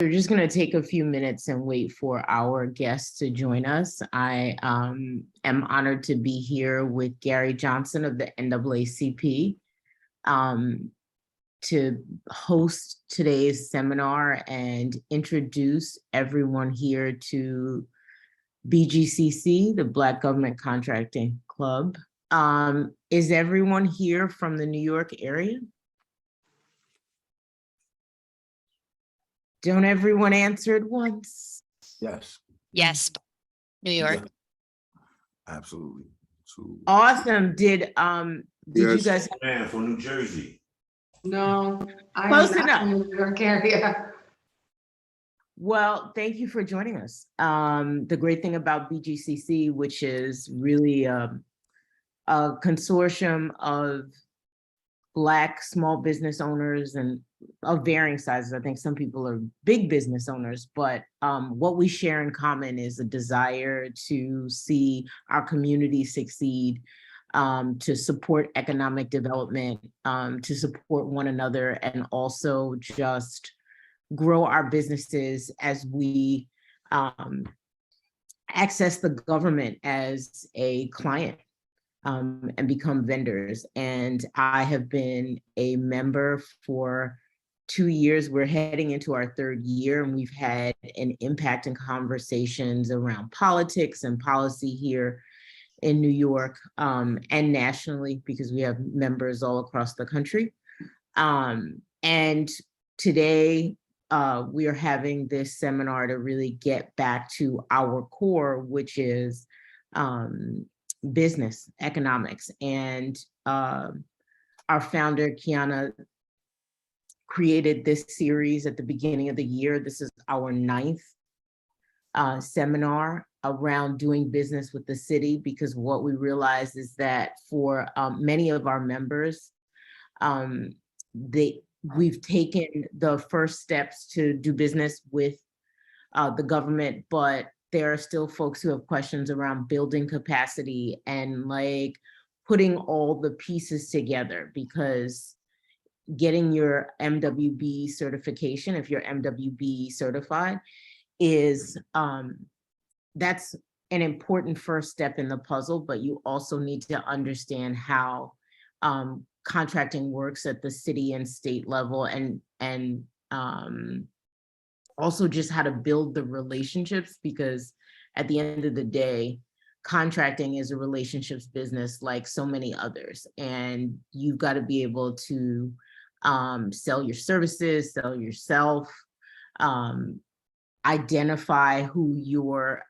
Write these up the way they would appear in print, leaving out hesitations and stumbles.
We're just going to take a few minutes and wait for our guests to join us. I am honored to be here with Gary Johnson of the NAACP to host today's seminar and introduce everyone here to BGCC, the Black Government Contracting Club. Is everyone here from the New York area? Don't everyone answer at once? Yes. Yes, New York. Yeah. Absolutely. Awesome. Did you guys? Man from New Jersey. No, I'm Close not enough. from the New York area. Well, thank you for joining us. The great thing about BGCC, which is really a consortium of Black small business owners and of varying sizes. I think some people are big business owners, but what we share in common is a desire to see our community succeed, to support economic development, to support one another, and also just grow our businesses as we access the government as a client. And become vendors. And I have been a member for 2 years. We're heading into our 3rd year, and we've had an impact in conversations around politics and policy here in New York, and nationally, because we have members all across the country. And today we are having this seminar to really get back to our core, which is business economics. And our founder, Kiana, created this series at the beginning of the year. This is our 9th seminar around doing business with the city, because what we realized is that for many of our members, we've taken the first steps to do business with the government, but there are still folks who have questions around building capacity and like putting all the pieces together, because getting your MWB certification, if you're MWB certified, is that's an important first step in the puzzle, but you also need to understand how contracting works at the city and state level, and also just how to build the relationships, because at the end of the day, contracting is a relationships business like so many others. And you've got to be able to sell your services, sell yourself, identify who your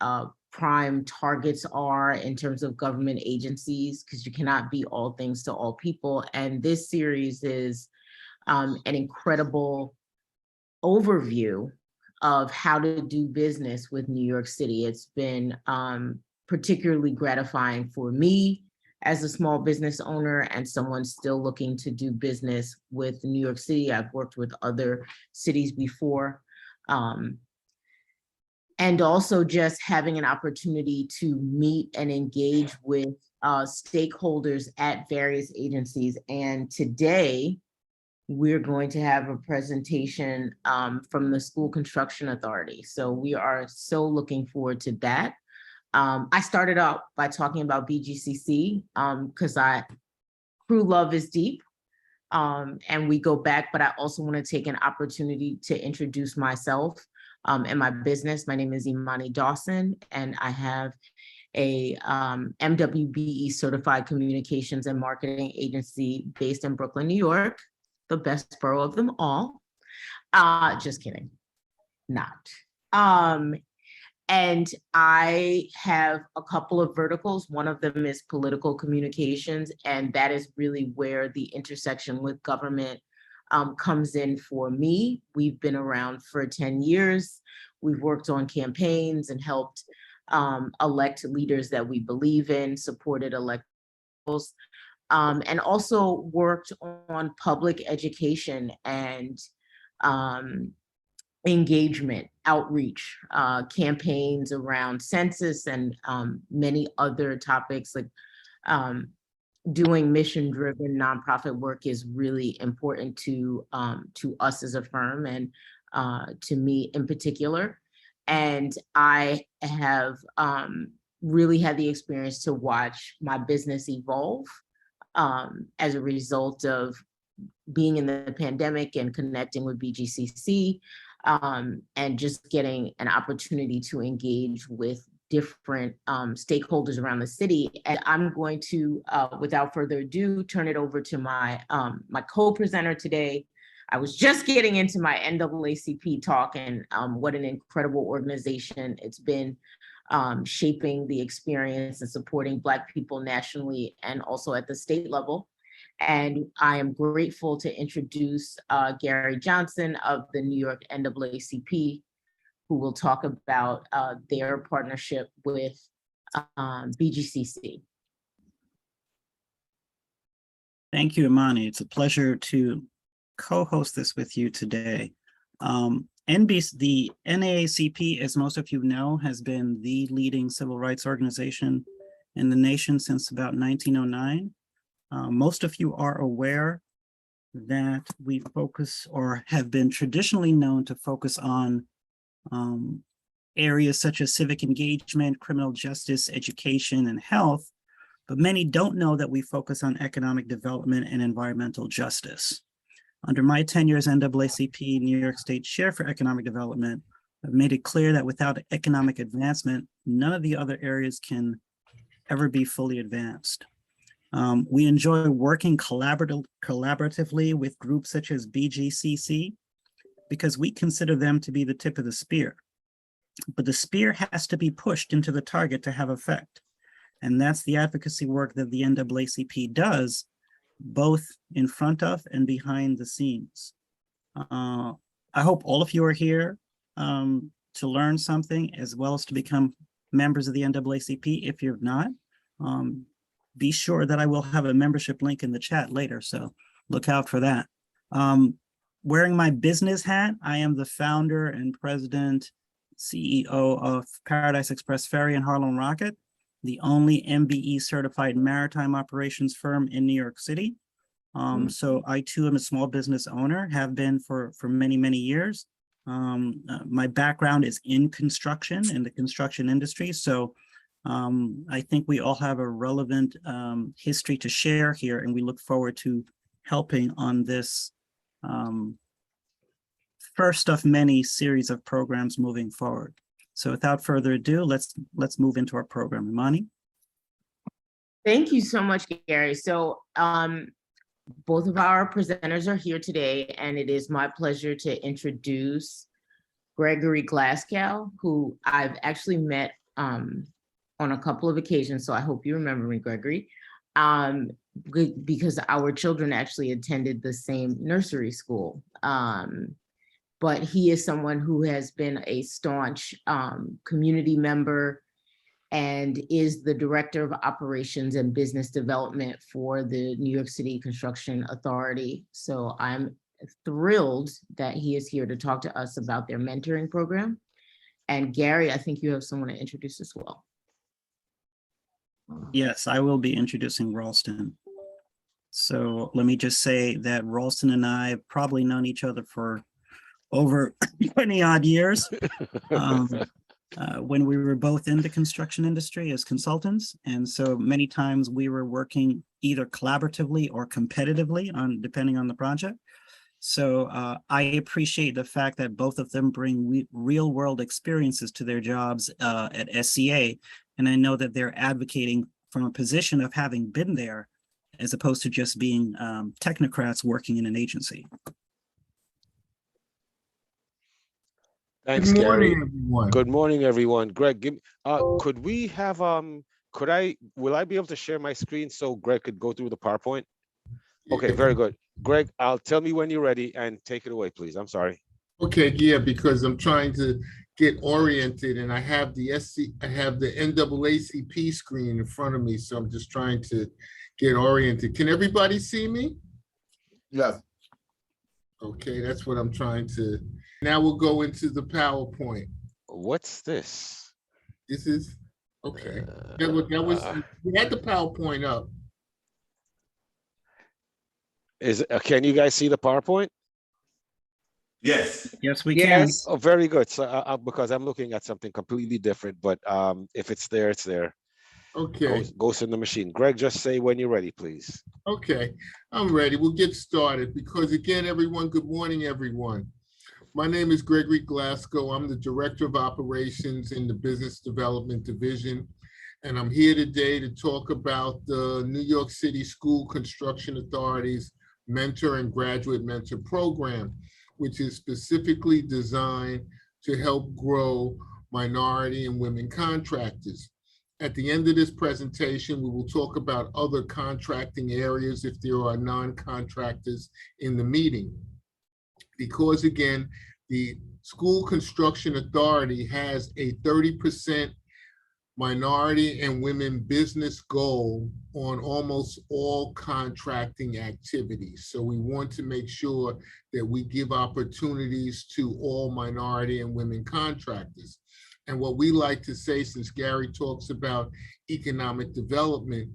prime targets are in terms of government agencies, because you cannot be all things to all people. And this series is an incredible overview of how to do business with New York City. It's been particularly gratifying for me as a small business owner and someone still looking to do business with New York City. I've worked with other cities before. And also just having an opportunity to meet and engage with stakeholders at various agencies. And today, we're going to have a presentation from the School Construction Authority. So we are so looking forward to that. I started out by talking about BGCC because crew love is deep, and we go back, but I also want to take an opportunity to introduce myself and my business. My name is Imani Dawson, and I have a MWBE certified communications and marketing agency based in Brooklyn, New York, the best borough of them all. Just kidding, not. And I have a couple of verticals. One of them is political communications, and that is really where the intersection with government comes in for me. We've been around for 10 years. We've worked on campaigns and helped elect leaders that we believe in, supported elections, and also worked on public education and engagement, outreach, campaigns around census and many other topics. Like doing mission-driven nonprofit work is really important to us as a firm. And to me in particular. And I have really had the experience to watch my business evolve as a result of being in the pandemic and connecting with BGCC, and just getting an opportunity to engage with different stakeholders around the city. And I'm going to, without further ado, turn it over to my co-presenter today. I was just getting into my NAACP talk, and what an incredible organization it's been, shaping the experience and supporting Black people nationally and also at the state level. And I am grateful to introduce Gary Johnson of the New York NAACP, who will talk about their partnership with BGCC. Thank you, Imani. It's a pleasure to co-host this with you today. The NAACP, as most of you know, has been the leading civil rights organization in the nation since about 1909. Most of you are aware that we focus, or have been traditionally known to focus on areas such as civic engagement, criminal justice, education, and health, but many don't know that we focus on economic development and environmental justice. Under my tenure as NAACP New York State Chair for Economic Development, I've made it clear that without economic advancement, none of the other areas can ever be fully advanced. We enjoy working collaboratively with groups such as BGCC because we consider them to be the tip of the spear. But the spear has to be pushed into the target to have effect. And that's the advocacy work that the NAACP does, both in front of and behind the scenes. I hope all of you are here to learn something, as well as to become members of the NAACP. If you're not, be sure that I will have a membership link in the chat later, so look out for that. Wearing my business hat, I am the founder and president, CEO of Paradise Express Ferry and Harlem Rocket, the only MBE certified maritime operations firm in New York City. So I too am a small business owner, have been for many, many years. My background is in construction, in the construction industry. So I think we all have a relevant history to share here, and we look forward to helping on this first of many series of programs moving forward. So without further ado, let's move into our program. Imani? Thank you so much, Gary. So both of our presenters are here today, and it is my pleasure to introduce Gregory Glasgow, who I've actually met on a couple of occasions, so I hope you remember me, Gregory, because our children actually attended the same nursery school. But he is someone who has been a staunch community member and is the Director of Operations and Business Development for the New York City Construction Authority. So I'm thrilled that he is here to talk to us about their mentoring program. And Gary, I think you have someone to introduce as well. Yes, I will be introducing Ralston. So let me just say that Ralston and I have probably known each other for over 20 odd years when we were both in the construction industry as consultants. And so many times we were working either collaboratively or competitively depending on the project. So I appreciate the fact that both of them bring real world experiences to their jobs at SCA. And I know that they're advocating from a position of having been there, as opposed to just being technocrats working in an agency. Thanks, Good Gary. morning, everyone. Good morning, everyone. Greg, give me, could we have, will I be able to share my screen so Greg could go through the PowerPoint? Okay, very good. Greg, tell me when you're ready and take it away, please. I'm sorry. Okay, yeah, because I'm trying to get oriented and I have the NAACP screen in front of me, so I'm just trying to get oriented. Can everybody see me? Yes. Okay, that's what I'm trying to. Now we'll go into the PowerPoint. What's this? This is, okay. We had the PowerPoint up. Can you guys see the PowerPoint? Yes. Yes, we can. Yes. Oh, very good. So, because I'm looking at something completely different, but if it's there, it's there. Okay, Goes in the machine. Greg, just say when you're ready, please. okay, I'm ready. We'll get started because again, everyone, good morning, everyone. My name is Gregory Glasgow. I'm the Director of Operations in the Business Development Division. And I'm here today to talk about the New York City School Construction Authority's Mentor and Graduate Mentor Program, which is specifically designed to help grow minority and women contractors. At the end of this presentation, we will talk about other contracting areas if there are non-contractors in the meeting. Because again, the School Construction Authority has a 30% minority and women business goal on almost all contracting activities. So we want to make sure that we give opportunities to all minority and women contractors. And what we like to say, since Gary talks about economic development,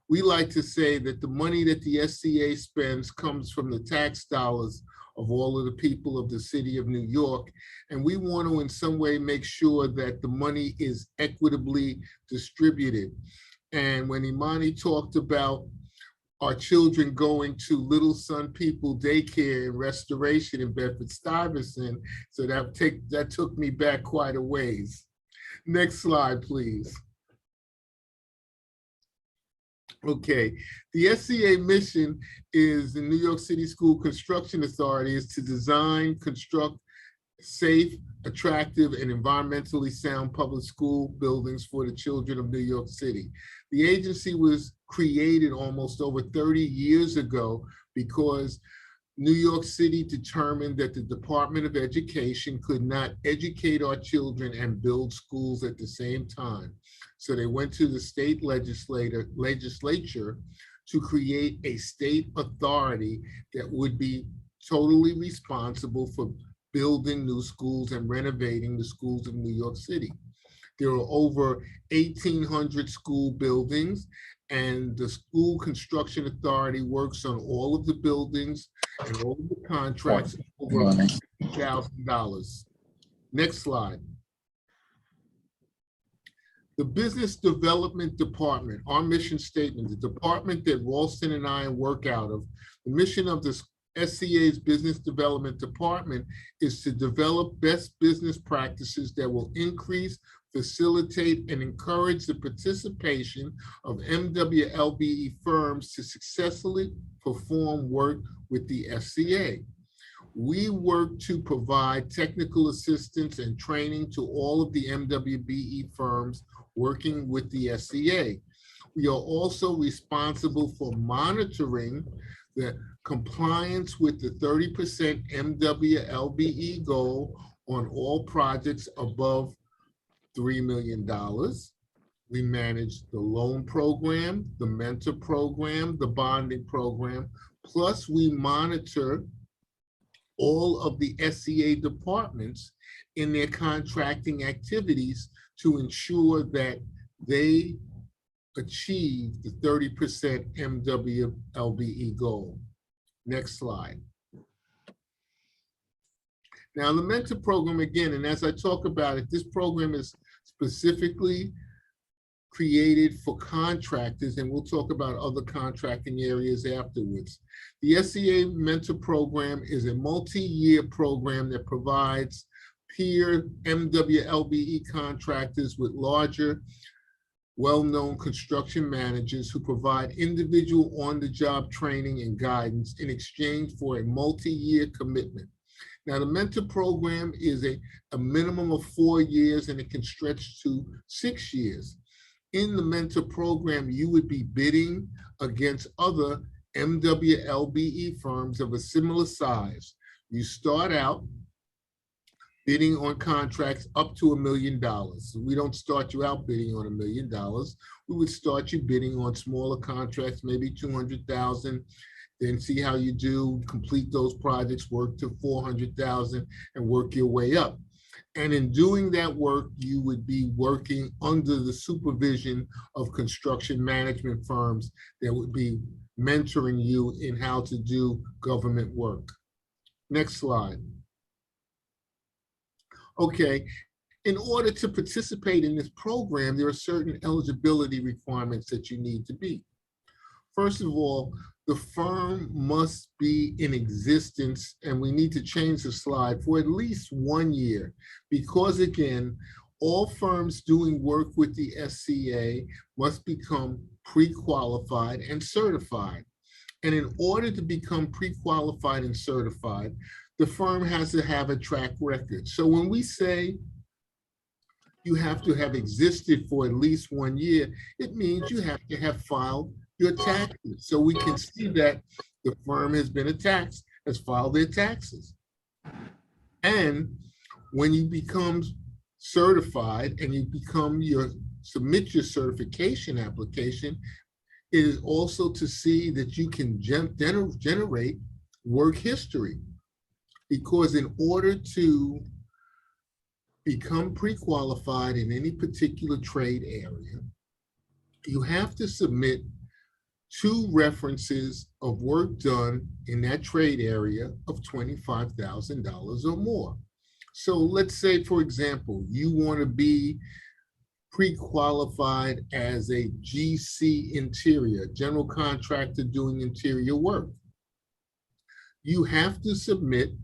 we like to say that the money that the SCA spends comes from the tax dollars of all of the people of the city of New York. And we want to in some way make sure that the money is equitably distributed. And when Imani talked about our children going to Little Sun People Daycare and Restoration in Bedford-Stuyvesant, so that took me back quite a ways. Next slide, please. Okay, the SCA mission is the New York City School Construction Authority is to design, construct safe, attractive, and environmentally sound public school buildings for the children of New York City. The agency was created almost over 30 years ago because New York City determined that the Department of Education could not educate our children and build schools at the same time. So they went to the state legislature to create a state authority that would be totally responsible for building new schools and renovating the schools of New York City. There are over 1,800 school buildings, and the School Construction Authority works on all of the buildings and all of the contracts over $50,000. Next slide. The Business Development Department, our mission statement, the department that Ralston and I work out of, the mission of the SCA's Business Development Department is to develop best business practices that will increase, facilitate, and encourage the participation of MWLBE firms to successfully perform work with the SCA. We work to provide technical assistance and training to all of the MWBE firms working with the SCA. We are also responsible for monitoring the compliance with the 30% MWLBE goal on all projects above $3 million. We manage the loan program, the mentor program, the bonding program, plus we monitor all of the SCA departments in their contracting activities to ensure that they achieve the 30% MWLBE goal. Next slide. Now the mentor program again, and as I talk about it, this program is specifically created for contractors, and we'll talk about other contracting areas afterwards. The SCA Mentor Program is a multi-year program that provides peer MWLBE contractors with larger, well-known construction managers who provide individual on-the-job training and guidance in exchange for a multi-year commitment. Now, the mentor program is a minimum of 4 years, and it can stretch to 6 years. In the mentor program, you would be bidding against other MWLBE firms of a similar size. You start out bidding on contracts up to $1 million. We don't start you out bidding on $1 million. We would start you bidding on smaller contracts, maybe 200,000, then see how you do, complete those projects, work to 400,000 and work your way up. And in doing that work, you would be working under the supervision of construction management firms that would be mentoring you in how to do government work. Next slide. Okay, in order to participate in this program, there are certain eligibility requirements that you need to meet. First of all, the firm must be in existence, and we need to change the slide, for at least 1 year, because again, all firms doing work with the SCA must become pre-qualified and certified. And in order to become pre-qualified and certified, the firm has to have a track record. So when we say you have to have existed for at least 1 year, it means you have to have filed your taxes. So we can see that the firm has been has filed their taxes. And when you become certified and you submit your certification application, it is also to see that you can generate work history. Because in order to become pre-qualified in any particular trade area, you have to submit 2 references of work done in that trade area of $25,000 or more. So let's say, for example, you want to be pre-qualified as a GC interior, general contractor doing interior work. You have to submit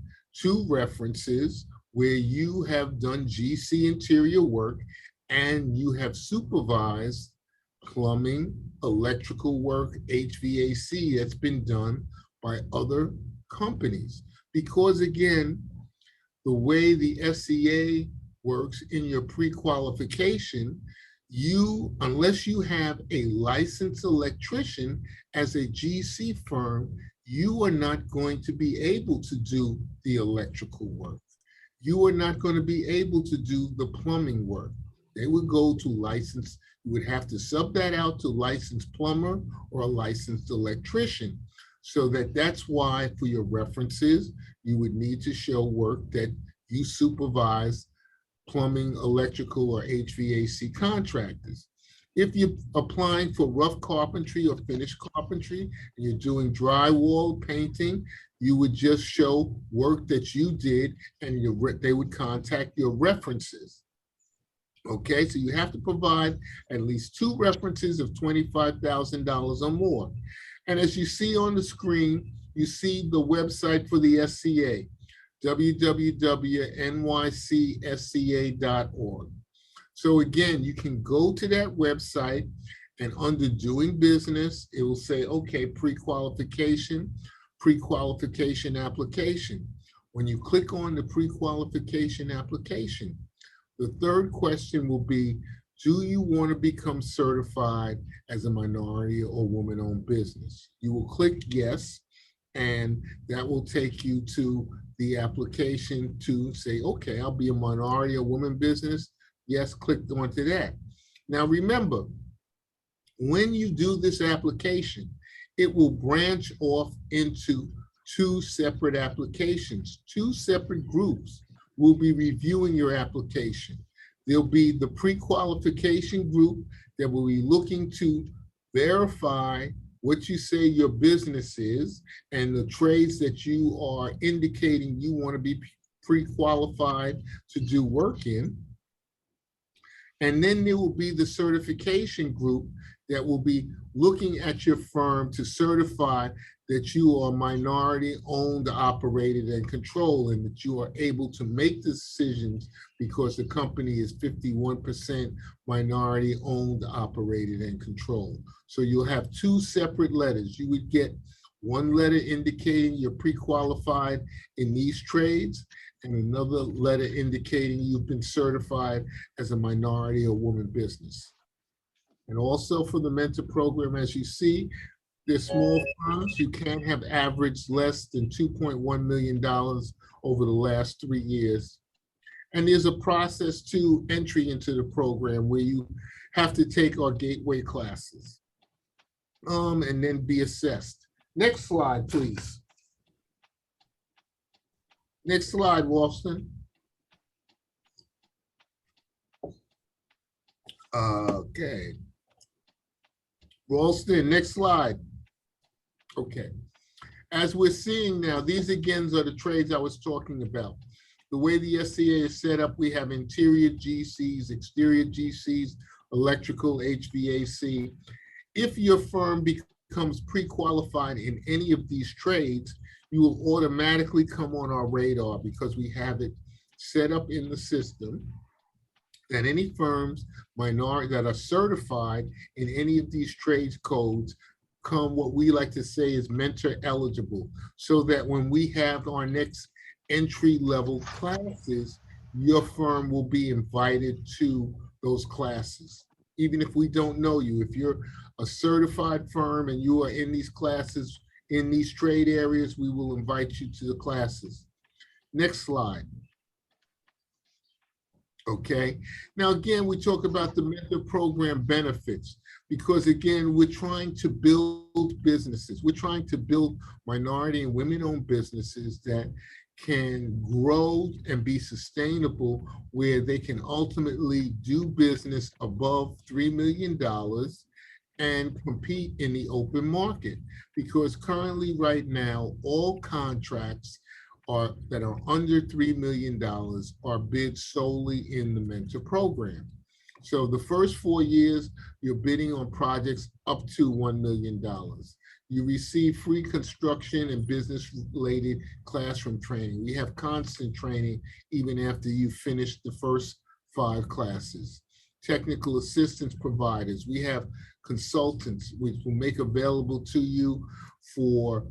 2 references where you have done GC interior work and you have supervised plumbing, electrical work, HVAC that's been done by other companies. Because again, the way the SCA works in your pre-qualification, unless you have a licensed electrician as a GC firm, you are not going to be able to do the electrical work. You are not going to be able to do the plumbing work. They would go to licensed, you would have to sub that out to licensed plumber or a licensed electrician. So that's why for your references, you would need to show work that you supervise plumbing, electrical, or HVAC contractors. If you're applying for rough carpentry or finished carpentry, and you're doing drywall, painting, you would just show work that you did, and they would contact your references. Okay, so you have to provide at least 2 references of $25,000 or more. And as you see on the screen, you see the website for the SCA, www.nycsca.org. So again, you can go to that website, and under doing business, it will say, okay, pre-qualification application. When you click on the pre-qualification application, the 3rd question will be, do you want to become certified as a minority or woman-owned business? You will click yes, and that will take you to the application to say, okay, I'll be a minority or woman business. Yes, clicked onto that. Now remember, when you do this application, it will branch off into 2 separate applications. 2 separate groups will be reviewing your application. There'll be the pre-qualification group that will be looking to verify what you say your business is and the trades that you are indicating you want to be pre-qualified to do work in. And then there will be the certification group that will be looking at your firm to certify that you are minority owned, operated, and controlled, and that you are able to make decisions because the company is 51% minority owned, operated, and controlled. So you'll have 2 separate letters. You would get 1 letter indicating you're pre-qualified in these trades, and another letter indicating you've been certified as a minority or woman business. And also for the mentor program, as you see, they're small firms. You can't have averaged less than $2.1 million over the last 3 years. And there's a process to entry into the program where you have to take our gateway classes and then be assessed. Next slide, please. Next slide, Wolfson. Okay. Ralston, next slide. Okay. As we're seeing now, these again are the trades I was talking about. The way the SCA is set up, we have interior GCs, exterior GCs, electrical, HVAC. If your firm becomes pre-qualified in any of these trades, you will automatically come on our radar because we have it set up in the system that any firms that are certified in any of these trades codes come what we like to say is mentor eligible, so that when we have our next entry level classes, your firm will be invited to those classes. Even if we don't know you, if you're a certified firm and you are in these classes, in these trade areas, we will invite you to the classes. Next slide. Okay, now again, we talk about the mentor program benefits because again, we're trying to build businesses. We're trying to build minority and women-owned businesses that can grow and be sustainable, where they can ultimately do business above $3 million and compete in the open market. Because currently right now, all contracts that are under $3 million are bid solely in the mentor program. So the first 4 years, you're bidding on projects up to $1 million. You receive free construction and business-related classroom training. We have constant training even after you finish the first 5 classes. Technical assistance providers. We have consultants which will make available to you for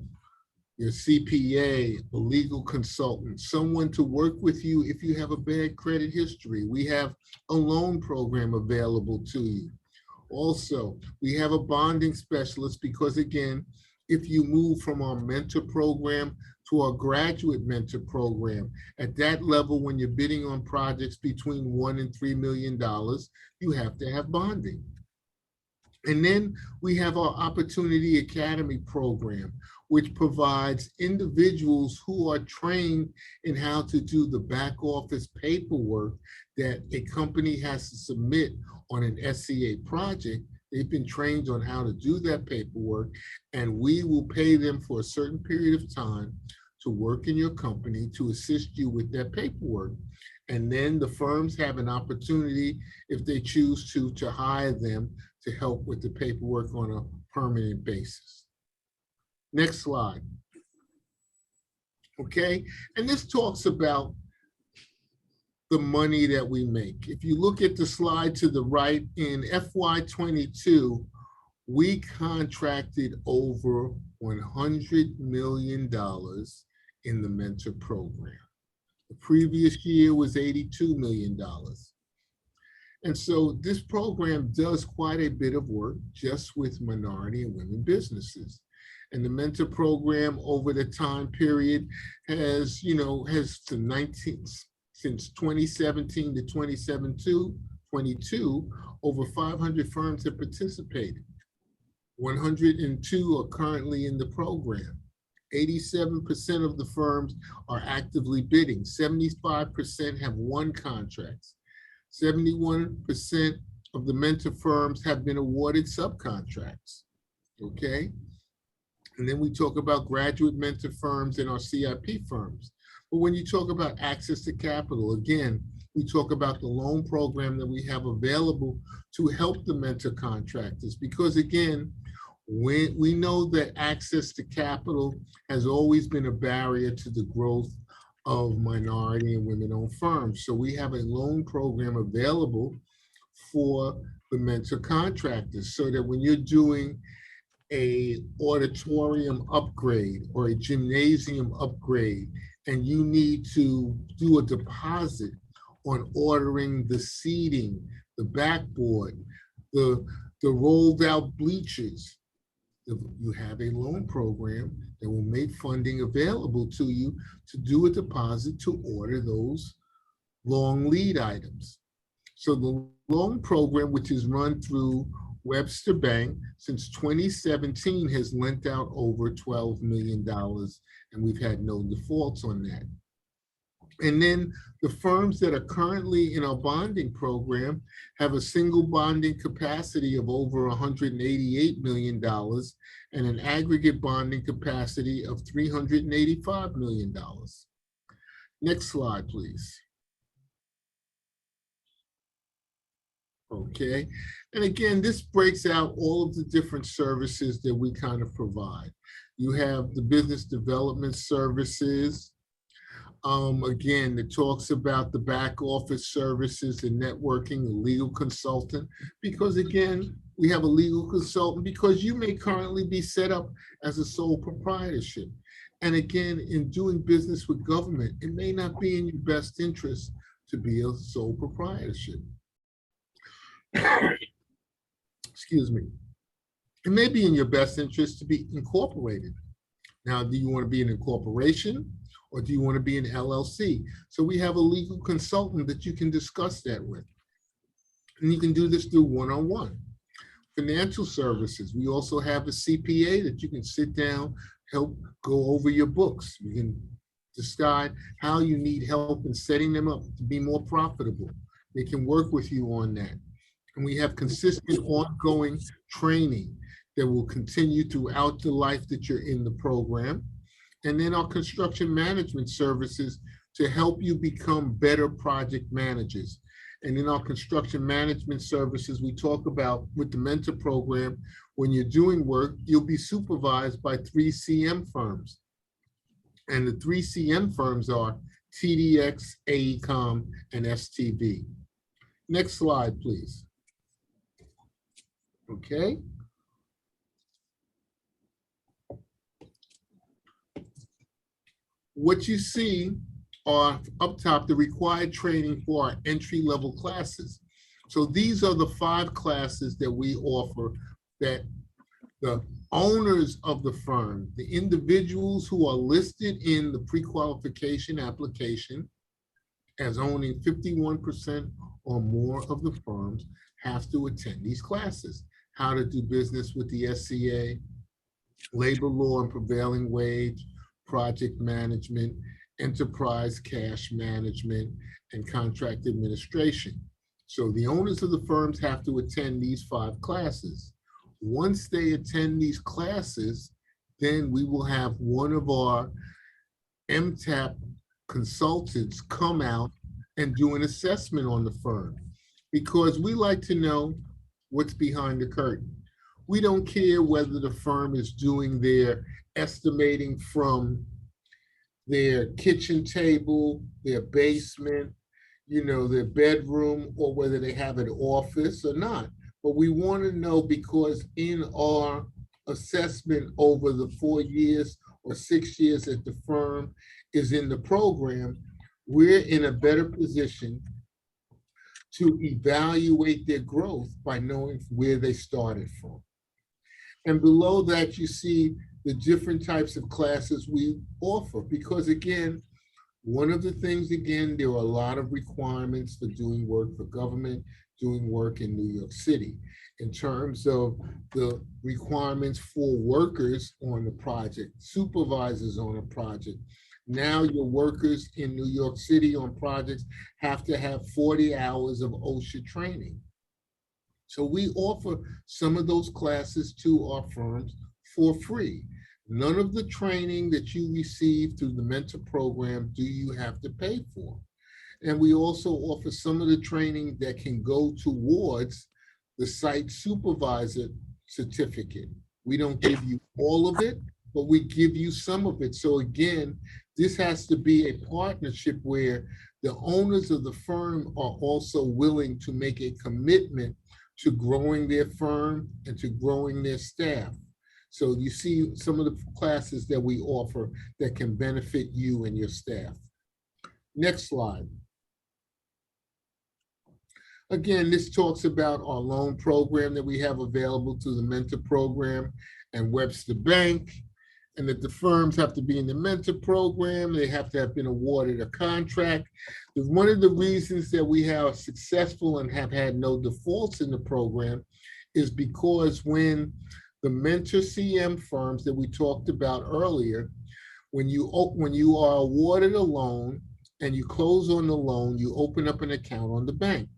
your CPA, a legal consultant, someone to work with you if you have a bad credit history. We have a loan program available to you. Also, we have a bonding specialist because again, if you move from our mentor program to our graduate mentor program, at that level, when you're bidding on projects between $1 and $3 million, you have to have bonding. And then we have our Opportunity Academy program, which provides individuals who are trained in how to do the back office paperwork that a company has to submit on an SCA project. They've been trained on how to do that paperwork, and we will pay them for a certain period of time to work in your company to assist you with that paperwork. And then the firms have an opportunity, if they choose to hire them to help with the paperwork on a permanent basis. Next slide. Okay, and this talks about the money that we make. If you look at the slide to the right, in FY22, we contracted over $100 million in the mentor program. The previous year was $82 million. And so this program does quite a bit of work just with minority and women businesses. And the mentor program over the time period has, since 2017 to 2022, over 500 firms have participated. 102 are currently in the program. 87% of the firms are actively bidding. 75% have won contracts. 71% of the mentor firms have been awarded subcontracts, okay? And then we talk about graduate mentor firms and our CIP firms. But when you talk about access to capital, again, we talk about the loan program that we have available to help the mentor contractors, because again, we know that access to capital has always been a barrier to the growth of minority and women-owned firms. So we have a loan program available for the mentor contractors, so that when you're doing a auditorium upgrade or a gymnasium upgrade, and you need to do a deposit on ordering the seating, the backboard, the rolled out bleachers, you have a loan program that will make funding available to you to do a deposit to order those long lead items. So the loan program, which is run through Webster Bank since 2017, has lent out over $12 million, and we've had no defaults on that. And then the firms that are currently in our bonding program have a single bonding capacity of over $188 million and an aggregate bonding capacity of $385 million. Next slide, please. Okay, and again, this breaks out all of the different services that we kind of provide. You have the business development services. Again, it talks about the back office services and networking, a legal consultant, because again, we have a legal consultant because you may currently be set up as a sole proprietorship. And again, in doing business with government, it may not be in your best interest to be a sole proprietorship. Excuse me. It may be in your best interest to be incorporated. Now, do you want to be an incorporation or do you want to be an LLC? So we have a legal consultant that you can discuss that with. And you can do this through one-on-one. Financial services, we also have a CPA that you can sit down, help go over your books. You can decide how you need help in setting them up to be more profitable. They can work with you on that. And we have consistent ongoing training that will continue throughout the life that you're in the program. And then our construction management services to help you become better project managers. And in our construction management services, we talk about with the mentor program, when you're doing work, you'll be supervised by 3 CM firms. And the 3 CM firms are TDX, AECOM, and STV. Next slide, please. Okay. What you see are up top, the required training for our entry-level classes. So these are the 5 classes that we offer that the owners of the firm, the individuals who are listed in the pre-qualification application as owning 51% or more of the firms have to attend these classes. How to do business with the SCA, labor law and prevailing wage, project management, enterprise cash management, and contract administration. So the owners of the firms have to attend these 5 classes. Once they attend these classes, then we will have one of our MTAP consultants come out and do an assessment on the firm, because we like to know what's behind the curtain. We don't care whether the firm is doing their estimating from their kitchen table, their basement, their bedroom, or whether they have an office or not. But we want to know, because in our assessment over the 4 years or 6 years that the firm is in the program, we're in a better position to evaluate their growth by knowing where they started from. And below that, you see the different types of classes we offer, because again, one of the things, again, there are a lot of requirements for doing work for government, doing work in New York City, in terms of the requirements for workers on the project, supervisors on a project. Now your workers in New York City on projects have to have 40 hours of OSHA training. So we offer some of those classes to our firms for free. None of the training that you receive through the mentor program do you have to pay for. And we also offer some of the training that can go towards the site supervisor certificate. We don't give you all of it, but we give you some of it. So again, this has to be a partnership where the owners of the firm are also willing to make a commitment to growing their firm and to growing their staff. So you see some of the classes that we offer that can benefit you and your staff. Next slide. Again, this talks about our loan program that we have available through the mentor program and Webster Bank, and that the firms have to be in the mentor program. They have to have been awarded a contract. One of the reasons that we are successful and have had no defaults in the program is because when the mentor CM firms that we talked about earlier, when you are awarded a loan and you close on the loan, you open up an account on the bank.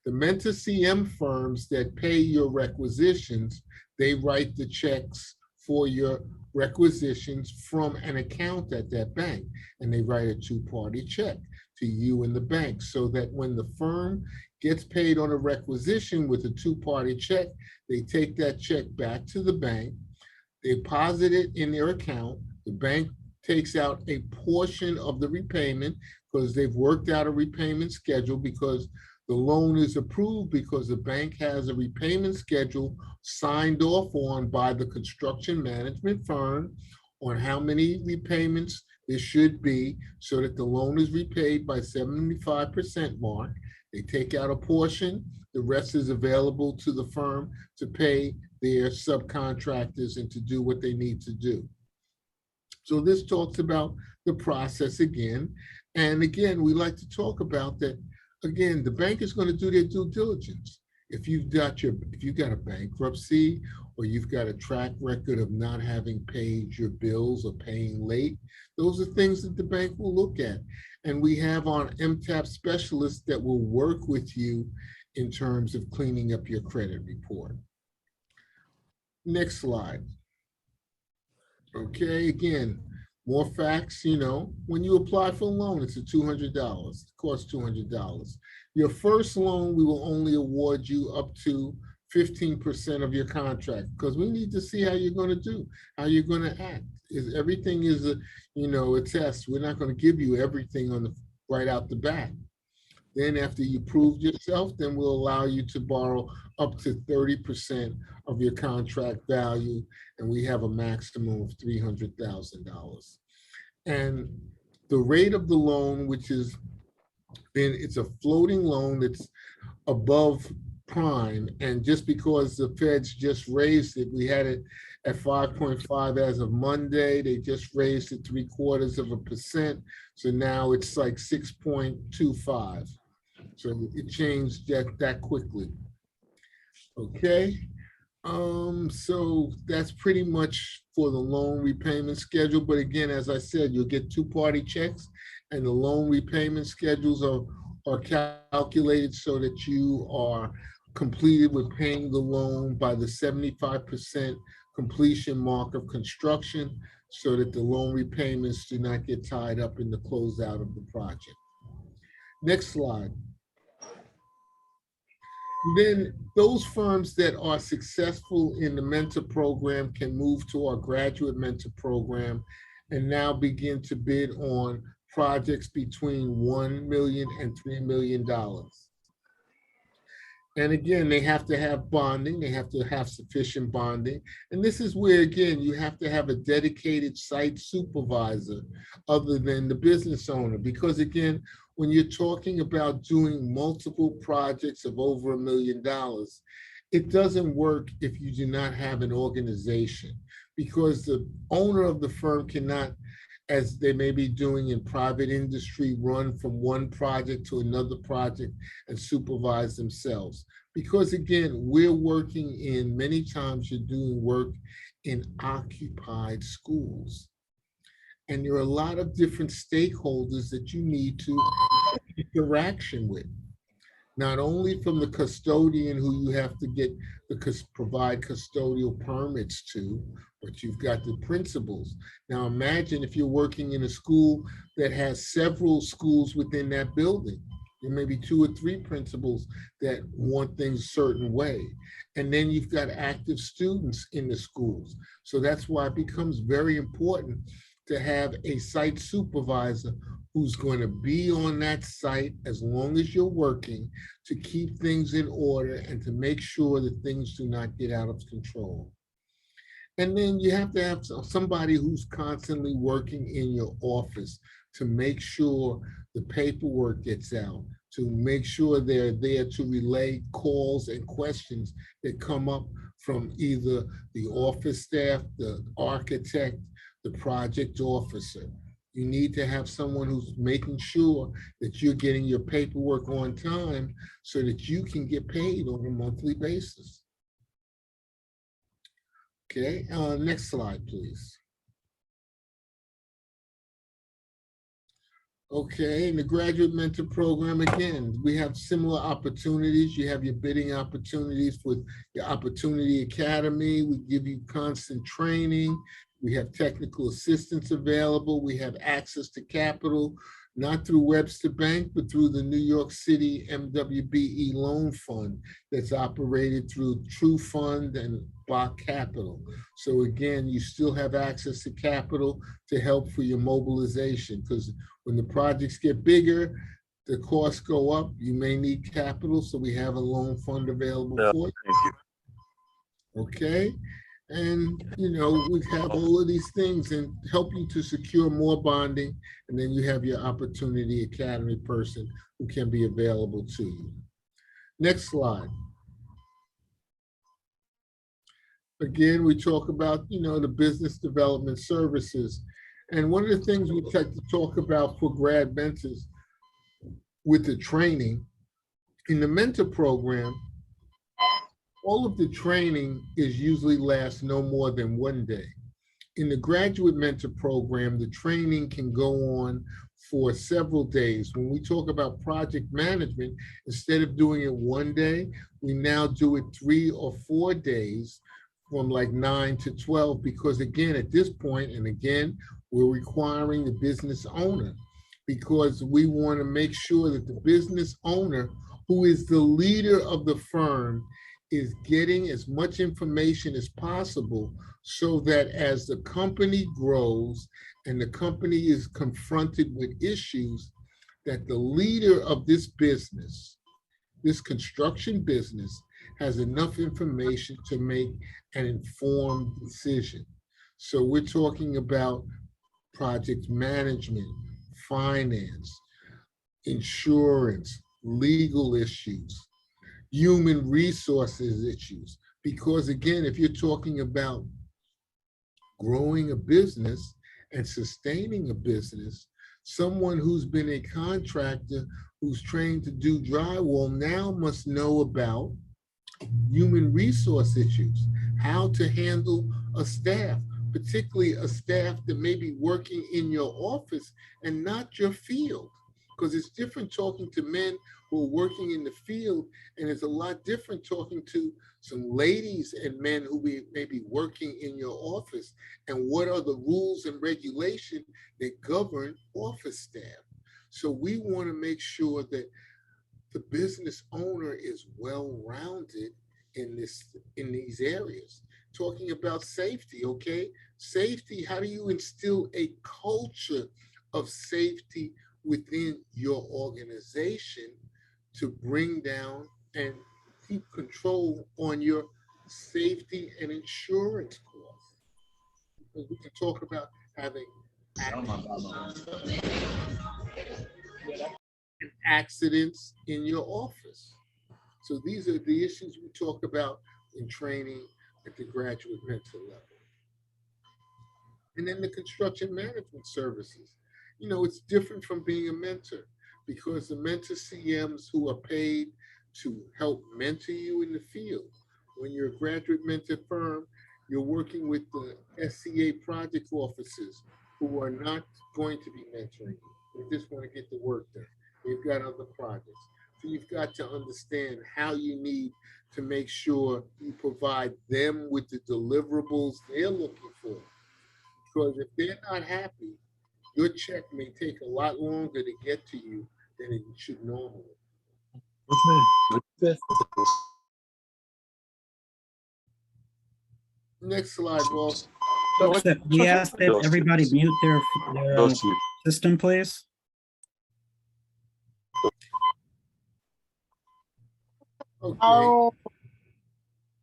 The mentor CM firms that pay your requisitions, they write the checks for your requisitions from an account at that bank. And they write a two-party check to you and the bank, so that when the firm gets paid on a requisition with a two-party check, they take that check back to the bank, they deposit it in their account, the bank takes out a portion of the repayment because they've worked out a repayment schedule, because the loan is approved because the bank has a repayment schedule signed off on by the construction management firm on how many repayments there should be, so that the loan is repaid by 75% mark. They take out a portion, the rest is available to the firm to pay their subcontractors and to do what they need to do. So this talks about the process again. And again, we like to talk about that. Again, the bank is going to do their due diligence. If you've got a bankruptcy, or you've got a track record of not having paid your bills or paying late, those are things that the bank will look at. And we have our MTAP specialists that will work with you in terms of cleaning up your credit report. Next slide. Okay, again, more facts. When you apply for a loan, it's $200. It costs $200. Your first loan, we will only award you up to 15% of your contract, because we need to see how you're going to do, how you're going to act. Everything is a test. We're not going to give you everything right out the bat. Then after you proved yourself, then we'll allow you to borrow up to 30% of your contract value, and we have a maximum of $300,000. And the rate of the loan, it's a floating loan that's above prime, and just because the feds just raised it, we had it at 5.5 as of Monday. They just raised it 0.75%, so now it's like 6.25. So it changed that quickly. Okay, so that's pretty much for the loan repayment schedule. But again, as I said, you'll get two-party checks, and the loan repayment schedules are calculated so that you are completed with paying the loan by the 75% completion mark of construction, so that the loan repayments do not get tied up in the closeout of the project. Next slide. Then those firms that are successful in the mentor program can move to our graduate mentor program and now begin to bid on projects between $1 million and $3 million. And again, they have to have bonding. They have to have sufficient bonding. And this is where, again, you have to have a dedicated site supervisor other than the business owner. Because again, when you're talking about doing multiple projects of over $1 million, it doesn't work if you do not have an organization, because the owner of the firm cannot, as they may be doing in private industry, run from one project to another project and supervise themselves. Because again, many times you're doing work in occupied schools. And there are a lot of different stakeholders that you need to interaction with. Not only from the custodian, who you have to provide custodial permits to, but you've got the principals. Now imagine if you're working in a school that has several schools within that building. There may be 2 or 3 principals that want things a certain way. And then you've got active students in the schools. So that's why it becomes very important to have a site supervisor who's going to be on that site as long as you're working, to keep things in order and to make sure that things do not get out of control. And then you have to have somebody who's constantly working in your office to make sure the paperwork gets out, to make sure they're there to relay calls and questions that come up from either the office staff, the architect, the project officer. You need to have someone who's making sure that you're getting your paperwork on time so that you can get paid on a monthly basis. Okay, next slide, please. Okay, in the graduate mentor program, again, we have similar opportunities. You have your bidding opportunities with your Opportunity Academy. We give you constant training. We have technical assistance available. We have access to capital, not through Webster Bank, but through the New York City MWBE Loan Fund that's operated through True Fund and Bach Capital. So again, you still have access to capital to help for your mobilization, because when the projects get bigger, the costs go up, you may need capital, so we have a loan fund available for you. Okay, and we have all of these things and help you to secure more bonding, and then you have your Opportunity Academy person who can be available to you. Next slide. Again, we talk about, the business development services. And one of the things we like to talk about for grad mentors with the training, in the mentor program, all of the training is usually lasts no more than 1 day. In the graduate mentor program, the training can go on for several days. When we talk about project management, instead of doing it 1 day, we now do it 3 or 4 days from like 9 to 12, because again, at this point, and again, we're requiring the business owner, because we want to make sure that the business owner, who is the leader of the firm, is getting as much information as possible, so that as the company grows and the company is confronted with issues, that the leader of this business, this construction business, has enough information to make an informed decision. So we're talking about project management, finance, insurance, legal issues, human resources issues. Because again, if you're talking about growing a business and sustaining a business, someone who's been a contractor who's trained to do drywall now must know about human resource issues, how to handle a staff, particularly a staff that may be working in your office and not your field. Because it's different talking to men who are working in the field, and it's a lot different talking to some ladies and men who may be working in your office, and what are the rules and regulations that govern office staff. So we want to make sure that the business owner is well-rounded in these areas. Talking about safety, okay? Safety, how do you instill a culture of safety within your organization to bring down and keep control on your safety and insurance costs? Because we can talk about having accidents in your office. So these are the issues we talk about in training at the graduate mentor level. And then the construction management services. It's different from being a mentor, because the mentor CMs who are paid to help mentor you in the field. When you're a graduate mentor firm, you're working with the SCA project officers who are not going to be mentoring you. They just want to get the work done. They've got other projects. So you've got to understand how you need to make sure you provide them with the deliverables they're looking for. Because if they're not happy, your check may take a lot longer to get to you than it should normally. Next slide, boss. We asked that everybody mute their system, please. Okay.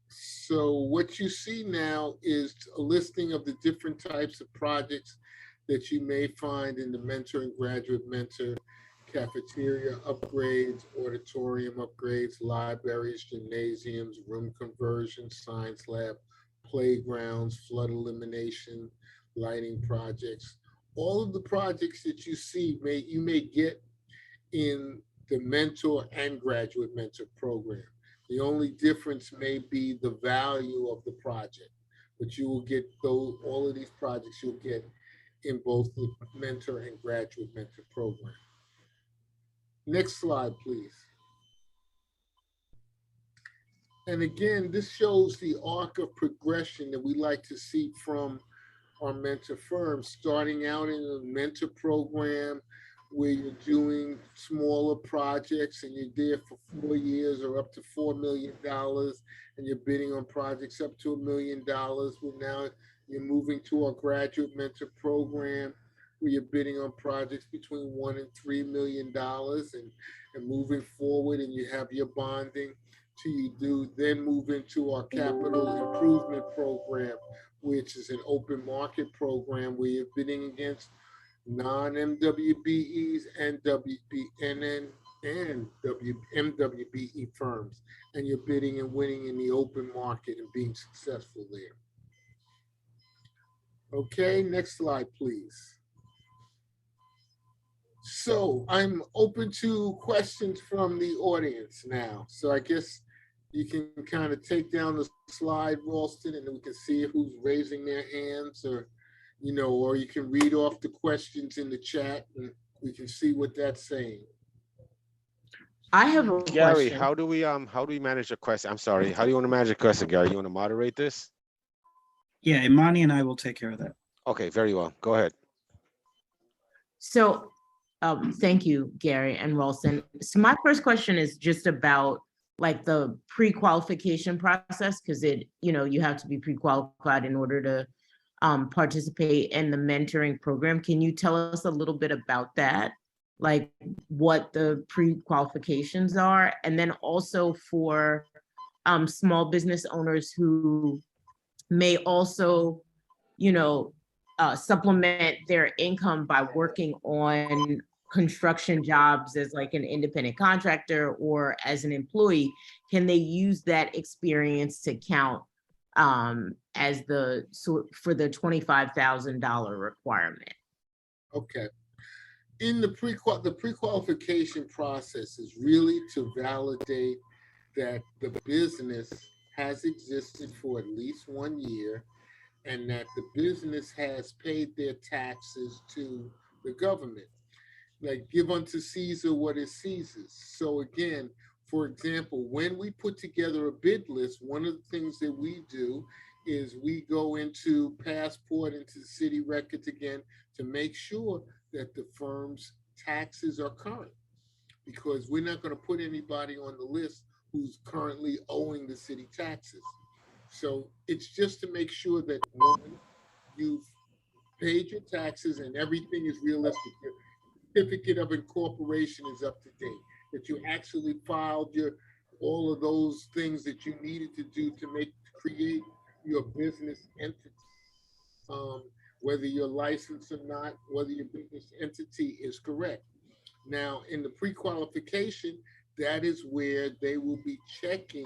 So what you see now is a listing of the different types of projects that you may find in the mentor and graduate mentor: cafeteria upgrades, auditorium upgrades, libraries, gymnasiums, room conversions, science lab, playgrounds, flood elimination, lighting projects. All of the projects that you see you may get in the mentor and graduate mentor program. The only difference may be the value of the project, but you will get all of these projects you'll get in both the mentor and graduate mentor program. Next slide, please. And again, this shows the arc of progression that we like to see from our mentor firms, starting out in a mentor program where you're doing smaller projects and you're there for 4 years or up to $4 million, and you're bidding on projects up to $1 million. Well, now you're moving to our graduate mentor program where you're bidding on projects between $1 and $3 million, and moving forward, and you have your bonding till you do then move into our capital improvement program, which is an open market program where you're bidding against non-MWBEs and WBNN and MWBE firms, and you're bidding and winning in the open market and being successful there. Okay, next slide, please. So I'm open to questions from the audience now. So I guess you can kind of take down the slide, Ralston, and then we can see who's raising their hands, or, you know, or you can read off the questions in the chat and we can see what that's saying. I have a Gary, question. how do we manage a question? I'm sorry. How do you want to manage a question, Gary? You want to moderate this? Yeah, Imani and I will take care of that. Okay, very well. Go ahead. So, thank you, Gary and Ralston. So my first question is just about like the pre-qualification process, because you have to be pre-qualified in order to participate in the mentoring program. Can you tell us a little bit about that? Like what the pre-qualifications are? And then also for small business owners who may also, supplement their income by working on construction jobs as like an independent contractor or as an employee, can they use that experience to count as for the $25,000 requirement? Okay. In the pre-qualification process is really to validate that the business has existed for at least 1 year and that the business has paid their taxes to the government. Like, give unto Caesar what is Caesar's. So again, for example, when we put together a bid list, one of the things that we do is we go into Passport, into the city records again, to make sure that the firm's taxes are current, because we're not going to put anybody on the list who's currently owing the city taxes. So it's just to make sure that one, you've paid your taxes and everything is realistic. Your certificate of incorporation is up to date, that you actually filed all of those things that you needed to do to create your business entity. Whether you're licensed or not, whether your business entity is correct. Now, in the pre-qualification, that is where they will be checking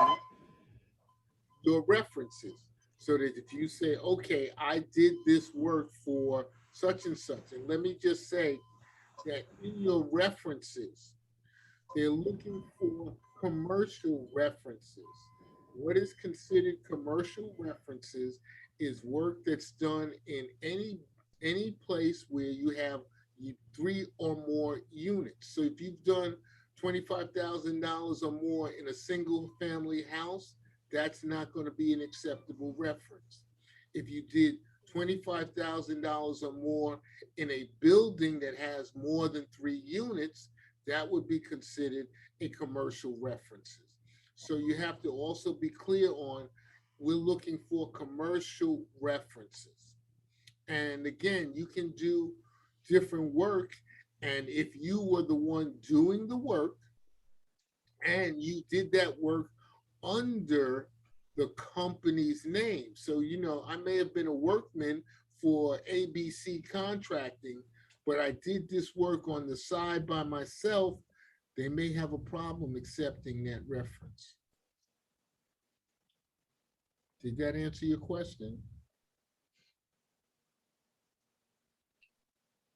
your references. So that if you say, okay, I did this work for such and such, and let me just say that in your references, they're looking for commercial references. What is considered commercial references is work that's done in any place where you have 3 or more units. So if you've done $25,000 or more in a single family house, that's not going to be an acceptable reference. If you did $25,000 or more in a building that has more than 3 units, that would be considered a commercial references. So you have to also be clear on, we're looking for commercial references. And again, you can do different work. And if you were the one doing the work and you did that work under the company's name. So, I may have been a workman for ABC Contracting, but I did this work on the side by myself, they may have a problem accepting that reference. Did that answer your question?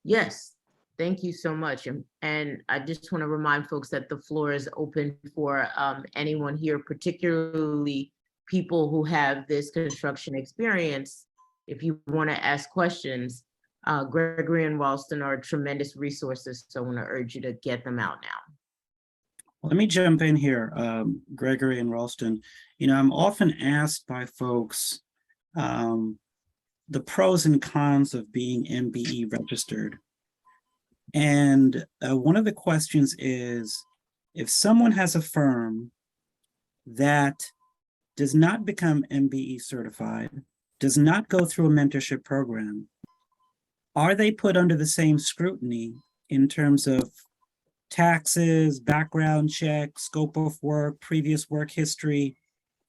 Yes, thank you so much. And I just want to remind folks that the floor is open for anyone here, particularly people who have this construction experience. If you want to ask questions, Gregory and Ralston are tremendous resources, so I want to urge you to get them out now. Let me jump in here, Gregory and Ralston. I'm often asked by folks the pros and cons of being MBE registered. And one of the questions is, if someone has a firm that does not become MBE certified, does not go through a mentorship program, are they put under the same scrutiny in terms of taxes, background check, scope of work, previous work history,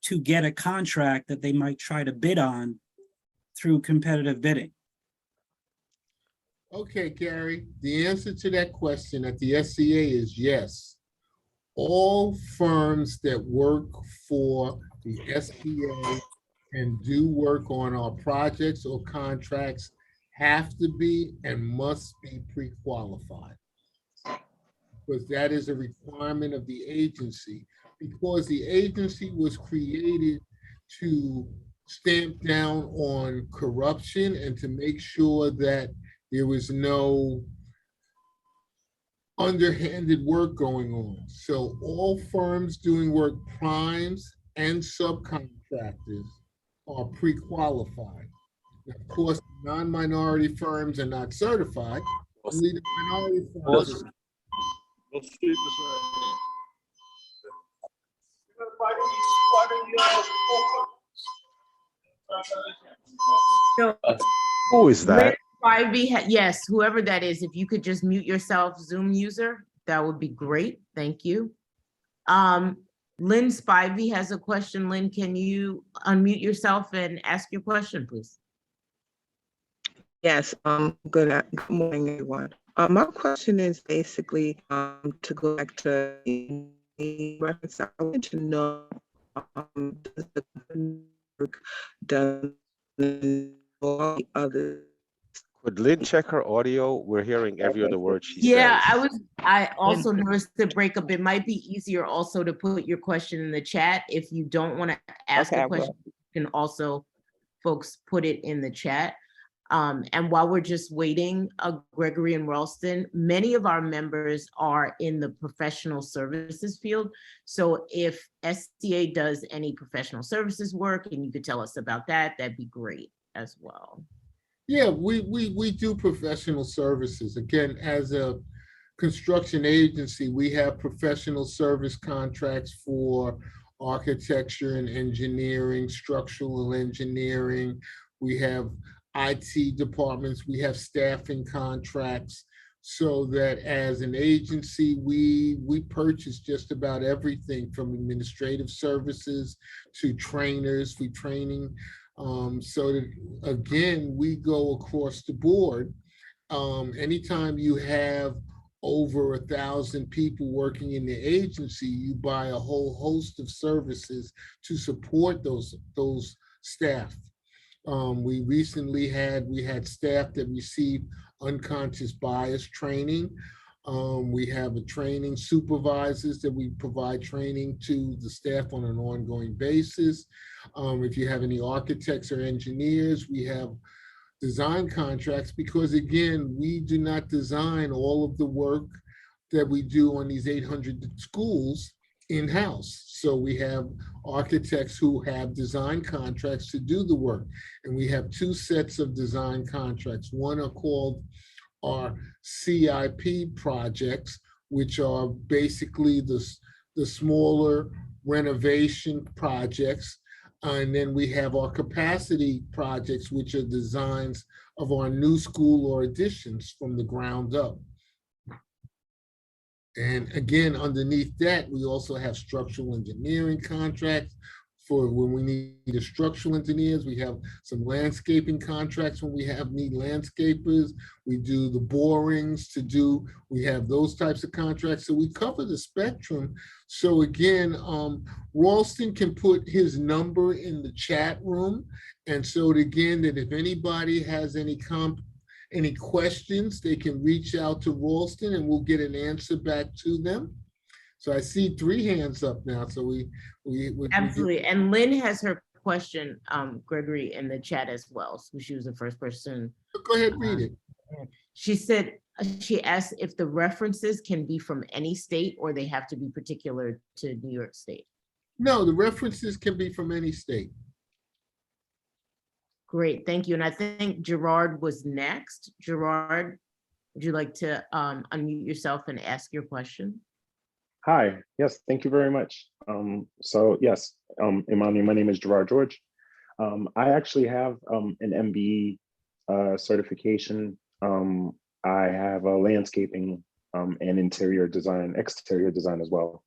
to get a contract that they might try to bid on through competitive bidding? Okay, Gary, the answer to that question at the SCA is yes. All firms that work for the SBA and do work on our projects or contracts have to be and must be pre-qualified, because that is a requirement of the agency, because the agency was created to stamp down on corruption and to make sure that there was no underhanded work going on. So all firms doing work, primes and subcontractors, are pre-qualified. Of course, non-minority firms are not certified. Only the minority firms are. So, Who is that? 5B, yes, whoever that is, if you could just mute yourself, Zoom user, that would be great. Thank you. Lynn Spivey has a question. Lynn, can you unmute yourself and ask your question, please? Yes, good morning, everyone. My question is basically to go back to the reference. I want to know does the work done all the other. Could Lynn check her audio? We're hearing every other word she Yeah, says. I also noticed the breakup. It might be easier also to put your question in the chat. If you don't want to ask Okay, I a will. question, you can also, folks, put it in the chat. And while we're just waiting, Gregory and Ralston, many of our members are in the professional services field. So if SCA does any professional services work and you could tell us about that, that'd be great as well. Yeah, we do professional services. Again, as a construction agency, we have professional service contracts for architecture and engineering, structural engineering. We have IT departments, we have staffing contracts, so that as an agency, we purchase just about everything from administrative services to trainers, for training. So that, again, we go across the board. Anytime you have over 1,000 people working in the agency, you buy a whole host of services to support those staff. We recently had staff that received unconscious bias training. We have a training supervisors that we provide training to the staff on an ongoing basis. If you have any architects or engineers, we have design contracts, because again, we do not design all of the work that we do on these 800 schools in-house. So we have architects who have design contracts to do the work. And we have two sets of design contracts. One are called our CIP projects, which are basically the smaller renovation projects. And then we have our capacity projects, which are designs of our new school or additions from the ground up. And again, underneath that, we also have structural engineering contracts for when we need a structural engineers. We have some landscaping contracts when we need landscapers. We do the borings we have those types of contracts. So we cover the spectrum. So again, Ralston can put his number in the chat room. And so again, that if anybody has any questions, they can reach out to Ralston and we'll get an answer back to them. So I see 3 hands up now. So we Absolutely. And Lynn has her question, Gregory, in the chat as well. So she was the first person. Go ahead, read it. She said, she asked if the references can be from any state or they have to be particular to New York State. No, the references can be from any state. Great, thank you. And I think Gerard was next. Gerard, would you like to unmute yourself and ask your question? Hi, yes, thank you very much. So yes, Imani, my name is Gerard George. I actually have an MBE certification. I have a landscaping and interior design, exterior design as well,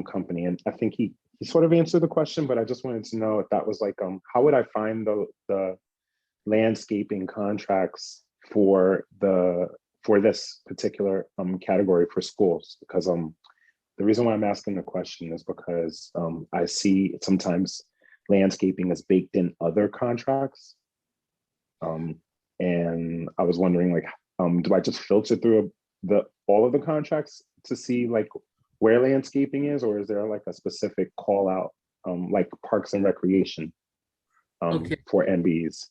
company. And I think he sort of answered the question, but I just wanted to know if that was like, how would I find the landscaping contracts for this particular category for schools? Because the reason why I'm asking the question is because I see sometimes landscaping is baked in other contracts. And I was wondering, like, do I just filter through all of the contracts to see like where landscaping is, or is there like a specific call out, like Parks and Recreation for MBs?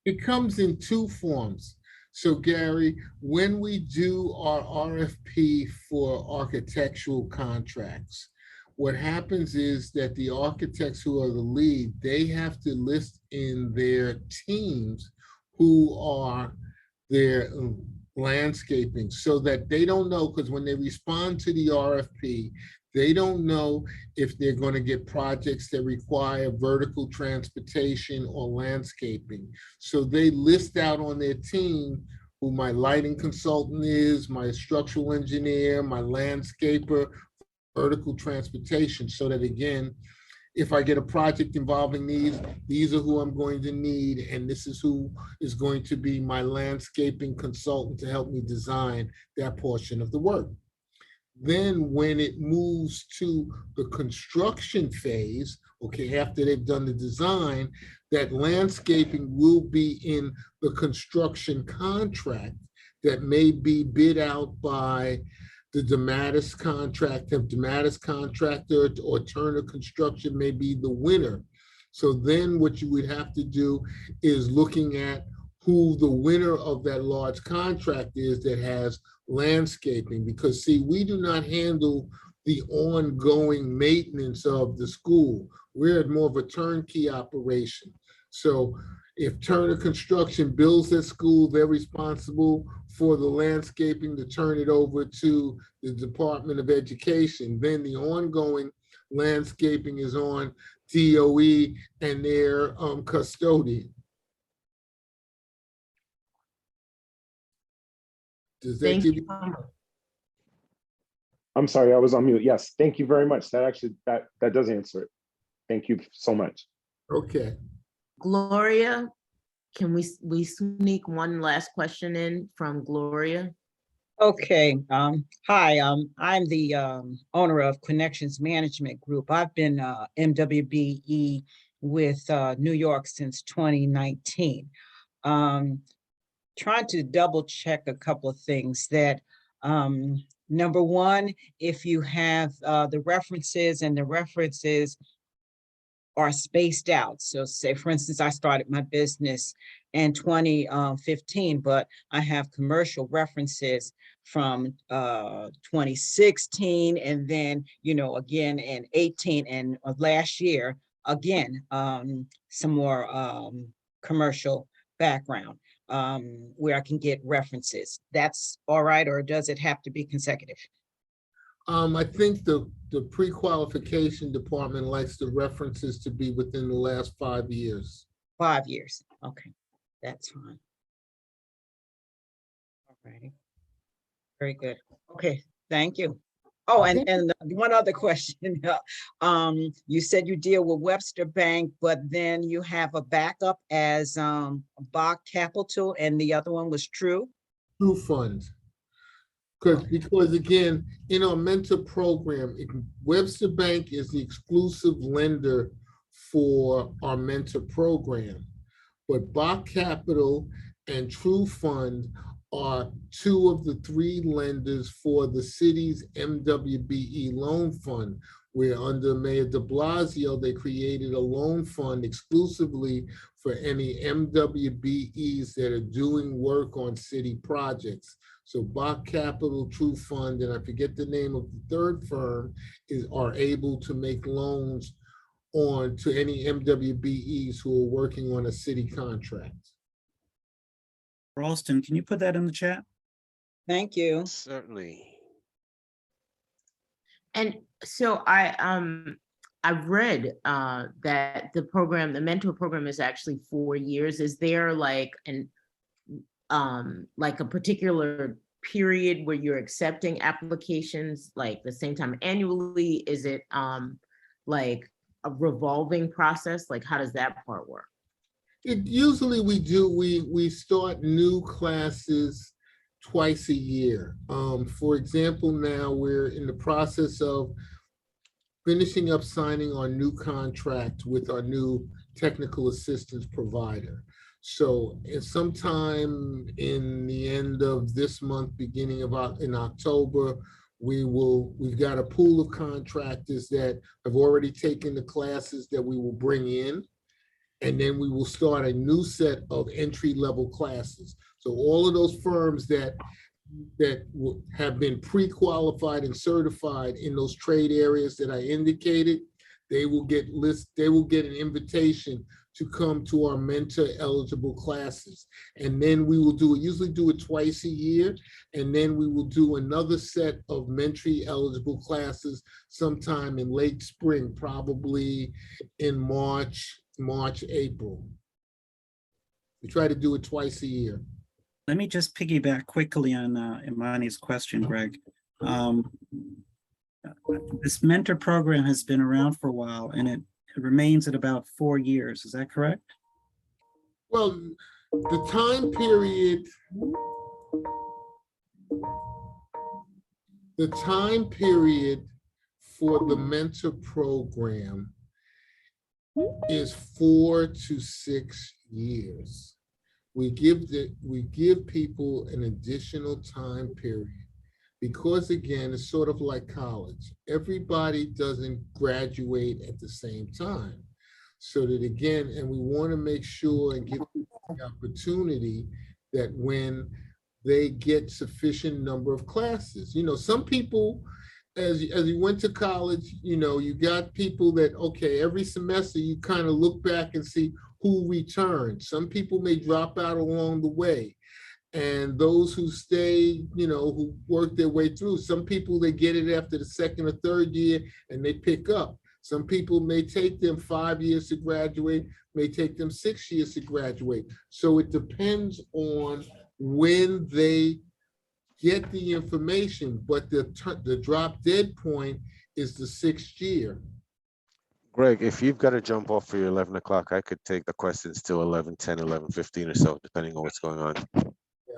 It comes in two forms. So Gary, when we do our RFP for architectural contracts, what happens is that the architects who are the lead, they have to list in their teams who are their landscaping, so that they don't know, because when they respond to the RFP, they don't know if they're going to get projects that require vertical transportation or landscaping. So they list out on their team who my lighting consultant is, my structural engineer, my landscaper, vertical transportation, so that again, if I get a project involving these are who I'm going to need, and this is who is going to be my landscaping consultant to help me design that portion of the work. Then when it moves to the construction phase, okay, after they've done the design, that landscaping will be in the construction contract that may be bid out by the Dematis contractor or Turner Construction may be the winner. So then what you would have to do is looking at who the winner of that large contract is that has landscaping, because see, we do not handle the ongoing maintenance of the school. We're more of a turnkey operation. So if Turner Construction builds that school, they're responsible for the landscaping to turn it over to the Department of Education. Then the ongoing landscaping is on DOE and their custodian. Does that Thank give you. you? I'm sorry, I was on mute. Yes, thank you very much. That actually, that does answer it. Thank you so much. Okay. Gloria, can we sneak one last question in from Gloria? Okay, hi, I'm the owner of Connections Management Group. I've been MWBE with New York since 2019. Trying to double check a couple of things that, number one, if you have the references and the references are spaced out. So say, for instance, I started my business in 2015, but I have commercial references from 2016, and then, you know, again in 18, and last year, again, some more commercial background where I can get references. That's all right, or does it have to be consecutive? I think the pre-qualification department likes the references to be within the last 5 years. 5 years, okay, that's fine. All righty, very good. Okay, thank you. Oh, and one other question. You said you deal with Webster Bank, but then you have a backup as Bach Capital, and the other one was True Fund. Because again, in our mentor program, Webster Bank is the exclusive lender for our mentor program. But Bach Capital and True Fund are 2 of the 3 lenders for the city's MWBE loan fund, where under Mayor de Blasio, they created a loan fund exclusively for any MWBEs that are doing work on city projects. So Bach Capital, True Fund, and I forget the name of the third firm, are able to make loans on to any MWBEs who are working on a city contract. Ralston, can you put that in the chat? Thank you. Certainly. And so I've read that the program, the mentor program, is actually 4 years. Is there like a particular period where you're accepting applications like the same time annually? Is it like a revolving process? Like, how does that part work? Usually we start new classes twice a year. For example, now we're in the process of finishing up signing our new contract with our new technical assistance provider. So sometime in the end of this month, beginning in October, we've got a pool of contractors that have already taken the classes that we will bring in. And then we will start a new set of entry-level classes. So all of those firms that have been pre-qualified and certified in those trade areas that I indicated, they will get an invitation to come to our mentor-eligible classes. And then we will usually do it twice a year, and then we will do another set of mentor-eligible classes sometime in late spring, probably in March, April. We try to do it twice a year. Let me just piggyback quickly on Imani's question, Greg. This mentor program has been around for a while, and it remains at about 4 years. Is that correct? Well, the time period for the mentor program is 4 to 6 years. We give people an additional time period because, again, it's sort of like college. Everybody doesn't graduate at the same time. So that, again, and we want to make sure and give people the opportunity that when they get sufficient number of classes, some people, as you went to college, you got people that, okay, every semester you kind of look back and see who returned. Some people may drop out along the way. And those who stay, who work their way through, some people, they get it after the 2nd or 3rd year and they pick up. Some people may take them 5 years to graduate, may take them 6 years to graduate. So it depends on when they get the information, but the drop dead point is the 6th year. Greg, if you've got to jump off for your 11 o'clock, I could take the questions till 11:10, 11:15 or so, depending on what's going on.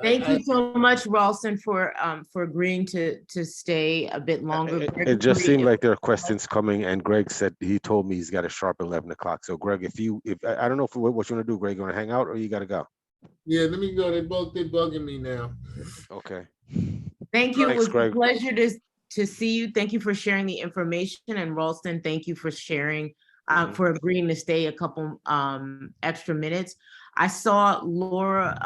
Thank you so much, Ralston, for agreeing to stay a bit longer. It just seemed like there are questions coming, and Greg said he told me he's got a sharp 11 o'clock. So, Greg, if I don't know what you want to do, Greg, you want to hang out or you got to go? Yeah, let me go. They're bugging me now. Okay. Thank you. Thanks, It was Greg. a pleasure to see you. Thank you for sharing the information. And Ralston, thank you for sharing, for agreeing to stay a couple extra minutes. I saw Laura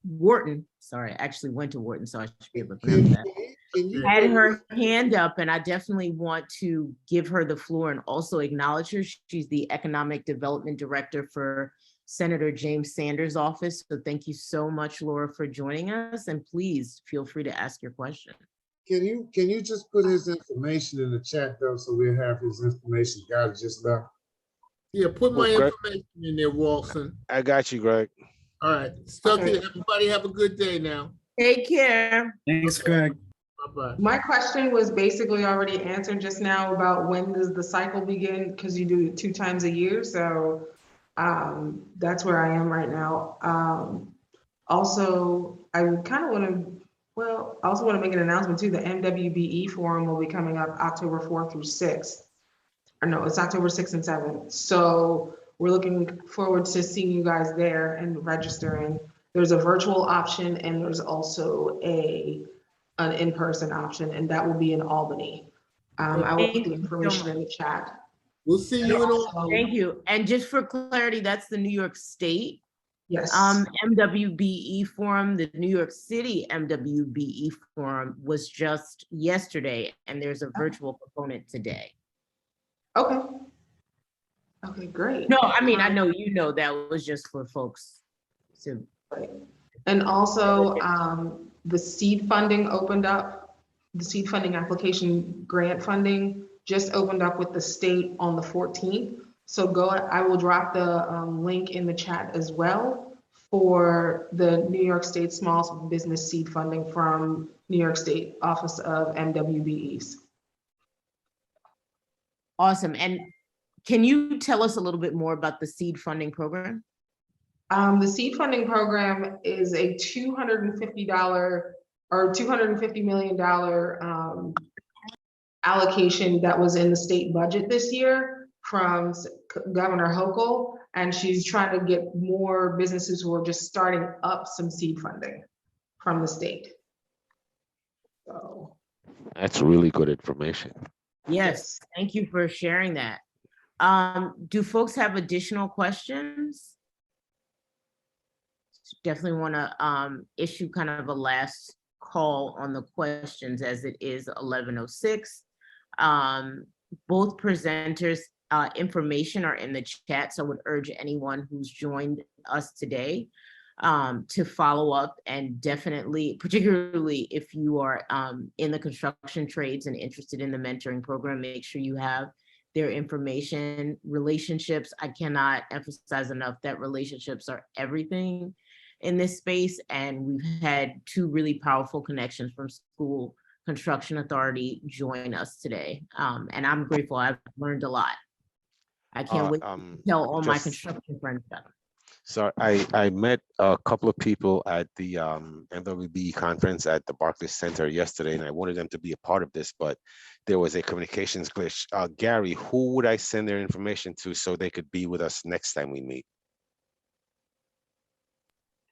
Wharton, sorry, I actually went to Wharton, so I should be able to pronounce that. Had her hand up, and I definitely want to give her the floor and also acknowledge her. She's the Economic Development Director for Senator James Sanders' office. So thank you so much, Laura, for joining us, and please feel free to ask your question. Can you just put his information in the chat though, so we'll have his information? God just left. Yeah, put my information in there, Walson. I got you, Greg. All right. Everybody have a good day now. Take care. Thanks, Greg. Bye-bye. My question was basically already answered just now about when does the cycle begin? Because you do it 2 times a year. So that's where I am right now. Also, I kind of want to, I also want to make an announcement too. The MWBE forum will be coming up October 4th through 6th. Or no, it's October 6th and 7th. So we're looking forward to seeing you guys there and registering. There's a virtual option and there's also an in-person option, and that will be in Albany. I will put the information in the chat. We'll see you in all. Thank you. And just for clarity, that's the New York State Yes. MWBE forum. The New York City MWBE forum was just yesterday, and there's a virtual component today. Okay. Okay, great. No, I mean, I know you know that was just for folks to. Right. And also, the seed funding opened up. The seed funding application grant funding just opened up with the state on the 14th. So I will drop the link in the chat as well for the New York State Small Business Seed Funding from New York State Office of MWBEs. Awesome. And can you tell us a little bit more about the seed funding program? The seed funding program is a $250 or $250 million allocation that was in the state budget this year from Governor Hochul, and she's trying to get more businesses who are just starting up some seed funding from the state. So That's really good information. Yes, thank you for sharing that. Do folks have additional questions? Definitely want to issue kind of a last call on the questions as it is 11:06. Both presenters' information are in the chat, so I would urge anyone who's joined us today to follow up, and definitely, particularly if you are in the construction trades and interested in the mentoring program, make sure you have their information. Relationships, I cannot emphasize enough that relationships are everything in this space, and we've had two really powerful connections from School Construction Authority join us today, and I'm grateful. I've learned a lot. I can't wait to tell all my construction friends about them. So I met a couple of people at the MWB conference at the Barclays Center yesterday, and I wanted them to be a part of this, but there was a communications glitch. Gary, who would I send their information to so they could be with us next time we meet?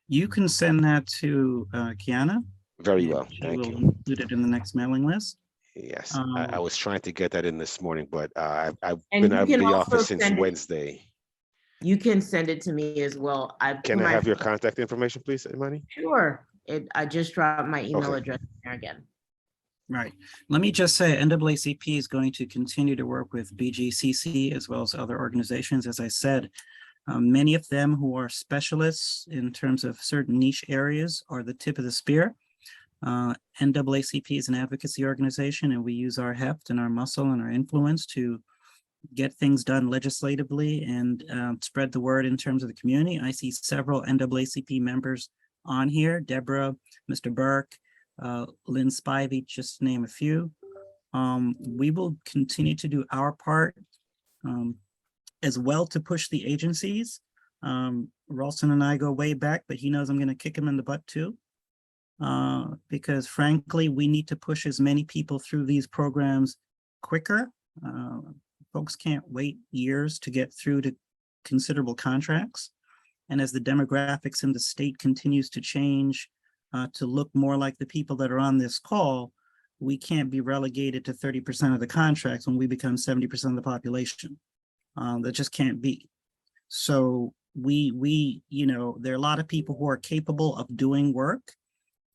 You can send that to Kiana. Very well, She thank will you. include it in the next mailing list. Yes, I was trying to get that in this morning, but I've And been you out of can the also office since send it- Wednesday. You can send it to me as well. Can I have your contact information, please, Imani? Sure. I just dropped my email Okay. address in there again. Right. Let me just say NAACP is going to continue to work with BGCC as well as other organizations. As I said, many of them who are specialists in terms of certain niche areas are the tip of the spear. NAACP is an advocacy organization, and we use our heft and our muscle and our influence to get things done legislatively and spread the word in terms of the community. I see several NAACP members on here, Deborah, Mr. Burke, Lynn Spivey, just to name a few. We will continue to do our part as well to push the agencies. Ralston and I go way back, but he knows I'm going to kick him in the butt too. Because frankly, we need to push as many people through these programs quicker. Folks can't wait years to get through to considerable contracts. And as the demographics in the state continues to change to look more like the people that are on this call, we can't be relegated to 30% of the contracts when we become 70% of the population. That just can't be. So we, you know, there are a lot of people who are capable of doing work,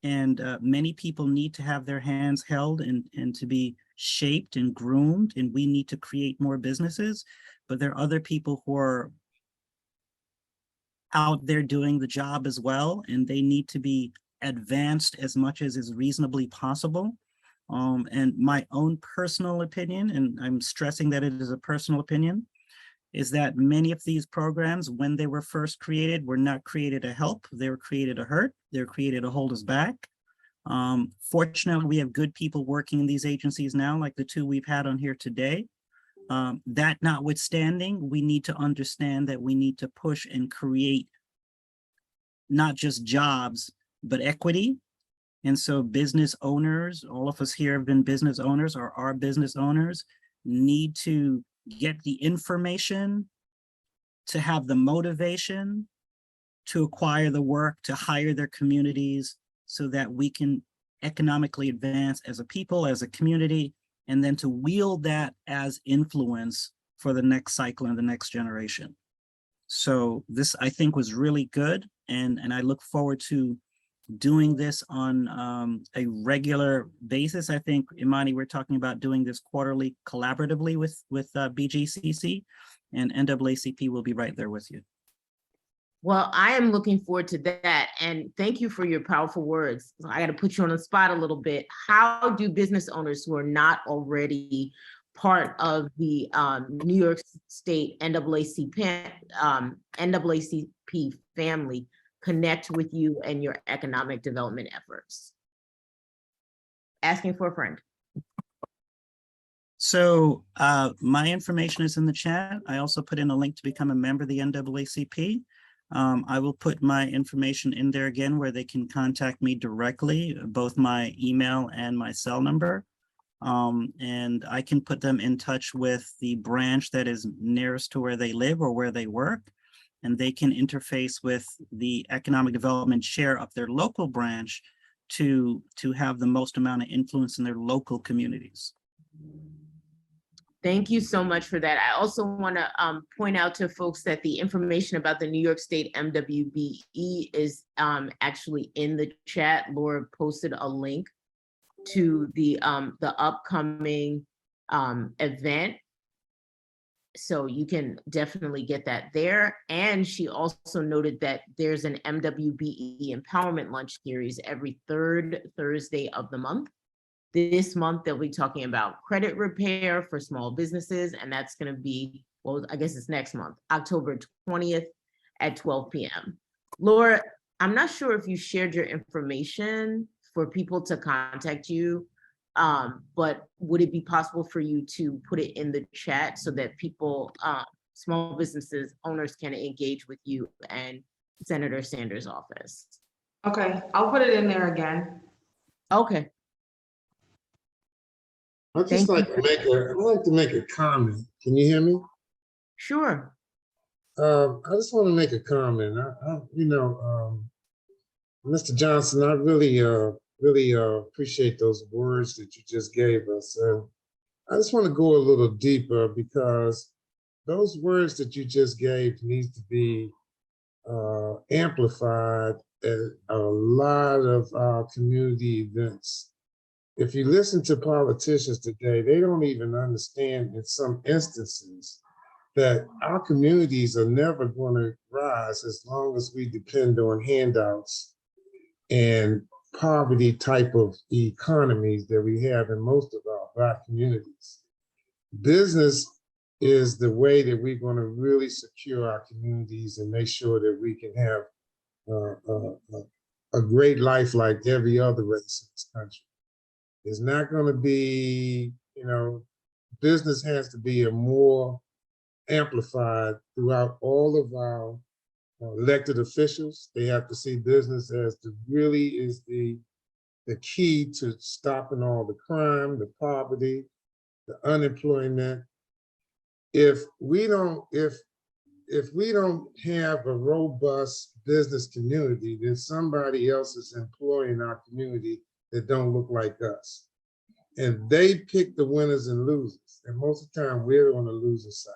and many people need to have their hands held and to be shaped and groomed, and we need to create more businesses. But there are other people who are out there doing the job as well, and they need to be advanced as much as is reasonably possible. And my own personal opinion, and I'm stressing that it is a personal opinion, is that many of these programs, when they were first created, were not created to help. They were created to hurt. They were created to hold us back. Fortunately, we have good people working in these agencies now, like the two we've had on here today. That notwithstanding, we need to understand that we need to push and create not just jobs, but equity. And so business owners, all of us here have been business owners or are business owners, need to get the information, to have the motivation, to acquire the work, to hire their communities so that we can economically advance as a people, as a community, and then to wield that as influence for the next cycle and the next generation. So this, I think, was really good. And I look forward to doing this on a regular basis. I think, Imani, we're talking about doing this quarterly collaboratively with BGCC, and NAACP will be right there with you. Well, I am looking forward to that. And thank you for your powerful words. I got to put you on the spot a little bit. How do business owners who are not already part of the New York State NAACP family connect with you and your economic development efforts? Asking for a friend. So my information is in the chat. I also put in a link to become a member of the NAACP. I will put my information in there again where they can contact me directly, both my email and my cell number. And I can put them in touch with the branch that is nearest to where they live or where they work. And they can interface with the economic development chair of their local branch to have the most amount of influence in their local communities. Thank you so much for that. I also want to point out to folks that the information about the New York State MWBE is actually in the chat. Laura posted a link to the upcoming event. So you can definitely get that there. And she also noted that there's an MWBE Empowerment Lunch series every third Thursday of the month. This month, they'll be talking about credit repair for small businesses, and that's going to be, well, I guess it's next month, October 20th at 12 p.m. Laura, I'm not sure if you shared your information for people to contact you, but would it be possible for you to put it in the chat so that people, small businesses, owners can engage with you and Senator Sanders' office? Okay, I'll put it in there again. Okay. I'd just like to make a comment. Can you hear me? Sure. I just want to make a comment. Mr. Johnson, I really appreciate those words that you just gave us. I just want to go a little deeper because those words that you just gave need to be amplified at a lot of our community events. If you listen to politicians today, they don't even understand in some instances that our communities are never going to rise as long as we depend on handouts and poverty type of economies that we have in most of our Black communities. Business is the way that we're going to really secure our communities and make sure that we can have a great life like every other race in this country. It's not going to be, business has to be a more amplified throughout all of our elected officials. They have to see business as really is the key to stopping all the crime, the poverty, the unemployment. If we don't have a robust business community, then somebody else is employing our community that don't look like us. And they pick the winners and losers. And most of the time we're on the loser side.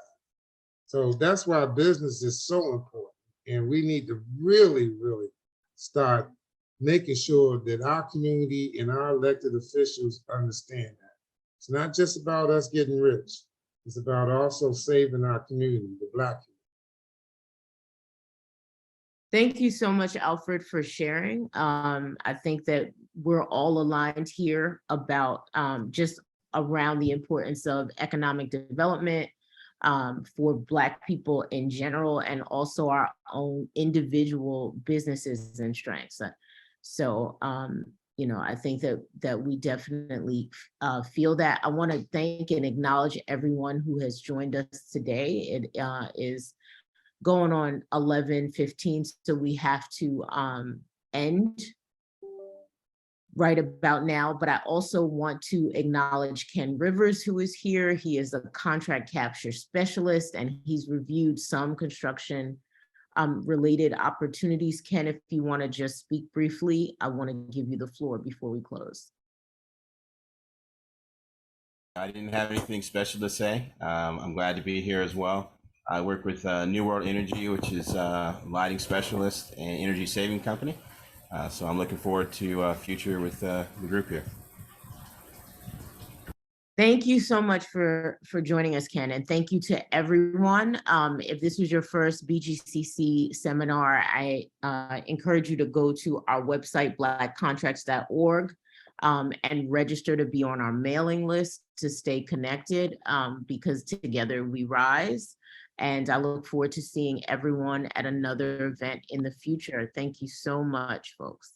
So that's why business is so important. And we need to really, really start making sure that our community and our elected officials understand that. It's not just about us getting rich. It's about also saving our community, the Black community. Thank you so much, Alfred, for sharing. I think that we're all aligned here about just around the importance of economic development for Black people in general, and also our own individual businesses and strengths. So, I think that we definitely feel that. I want to thank and acknowledge everyone who has joined us today. It is going on 11:15, so we have to end right about now, but I also want to acknowledge Ken Rivers, who is here. He is a contract capture specialist, and he's reviewed some construction related opportunities. Ken, if you want to just speak briefly, I want to give you the floor before we close. I didn't have anything special to say. I'm glad to be here as well. I work with New World Energy, which is a lighting specialist and energy saving company. So I'm looking forward to future with the group here. Thank you so much for joining us, Ken, and thank you to everyone. If this was your first BGCC seminar, I encourage you to go to our website, blackcontracts.org, and register to be on our mailing list to stay connected, because together we rise. And I look forward to seeing everyone at another event in the future. Thank you so much, folks.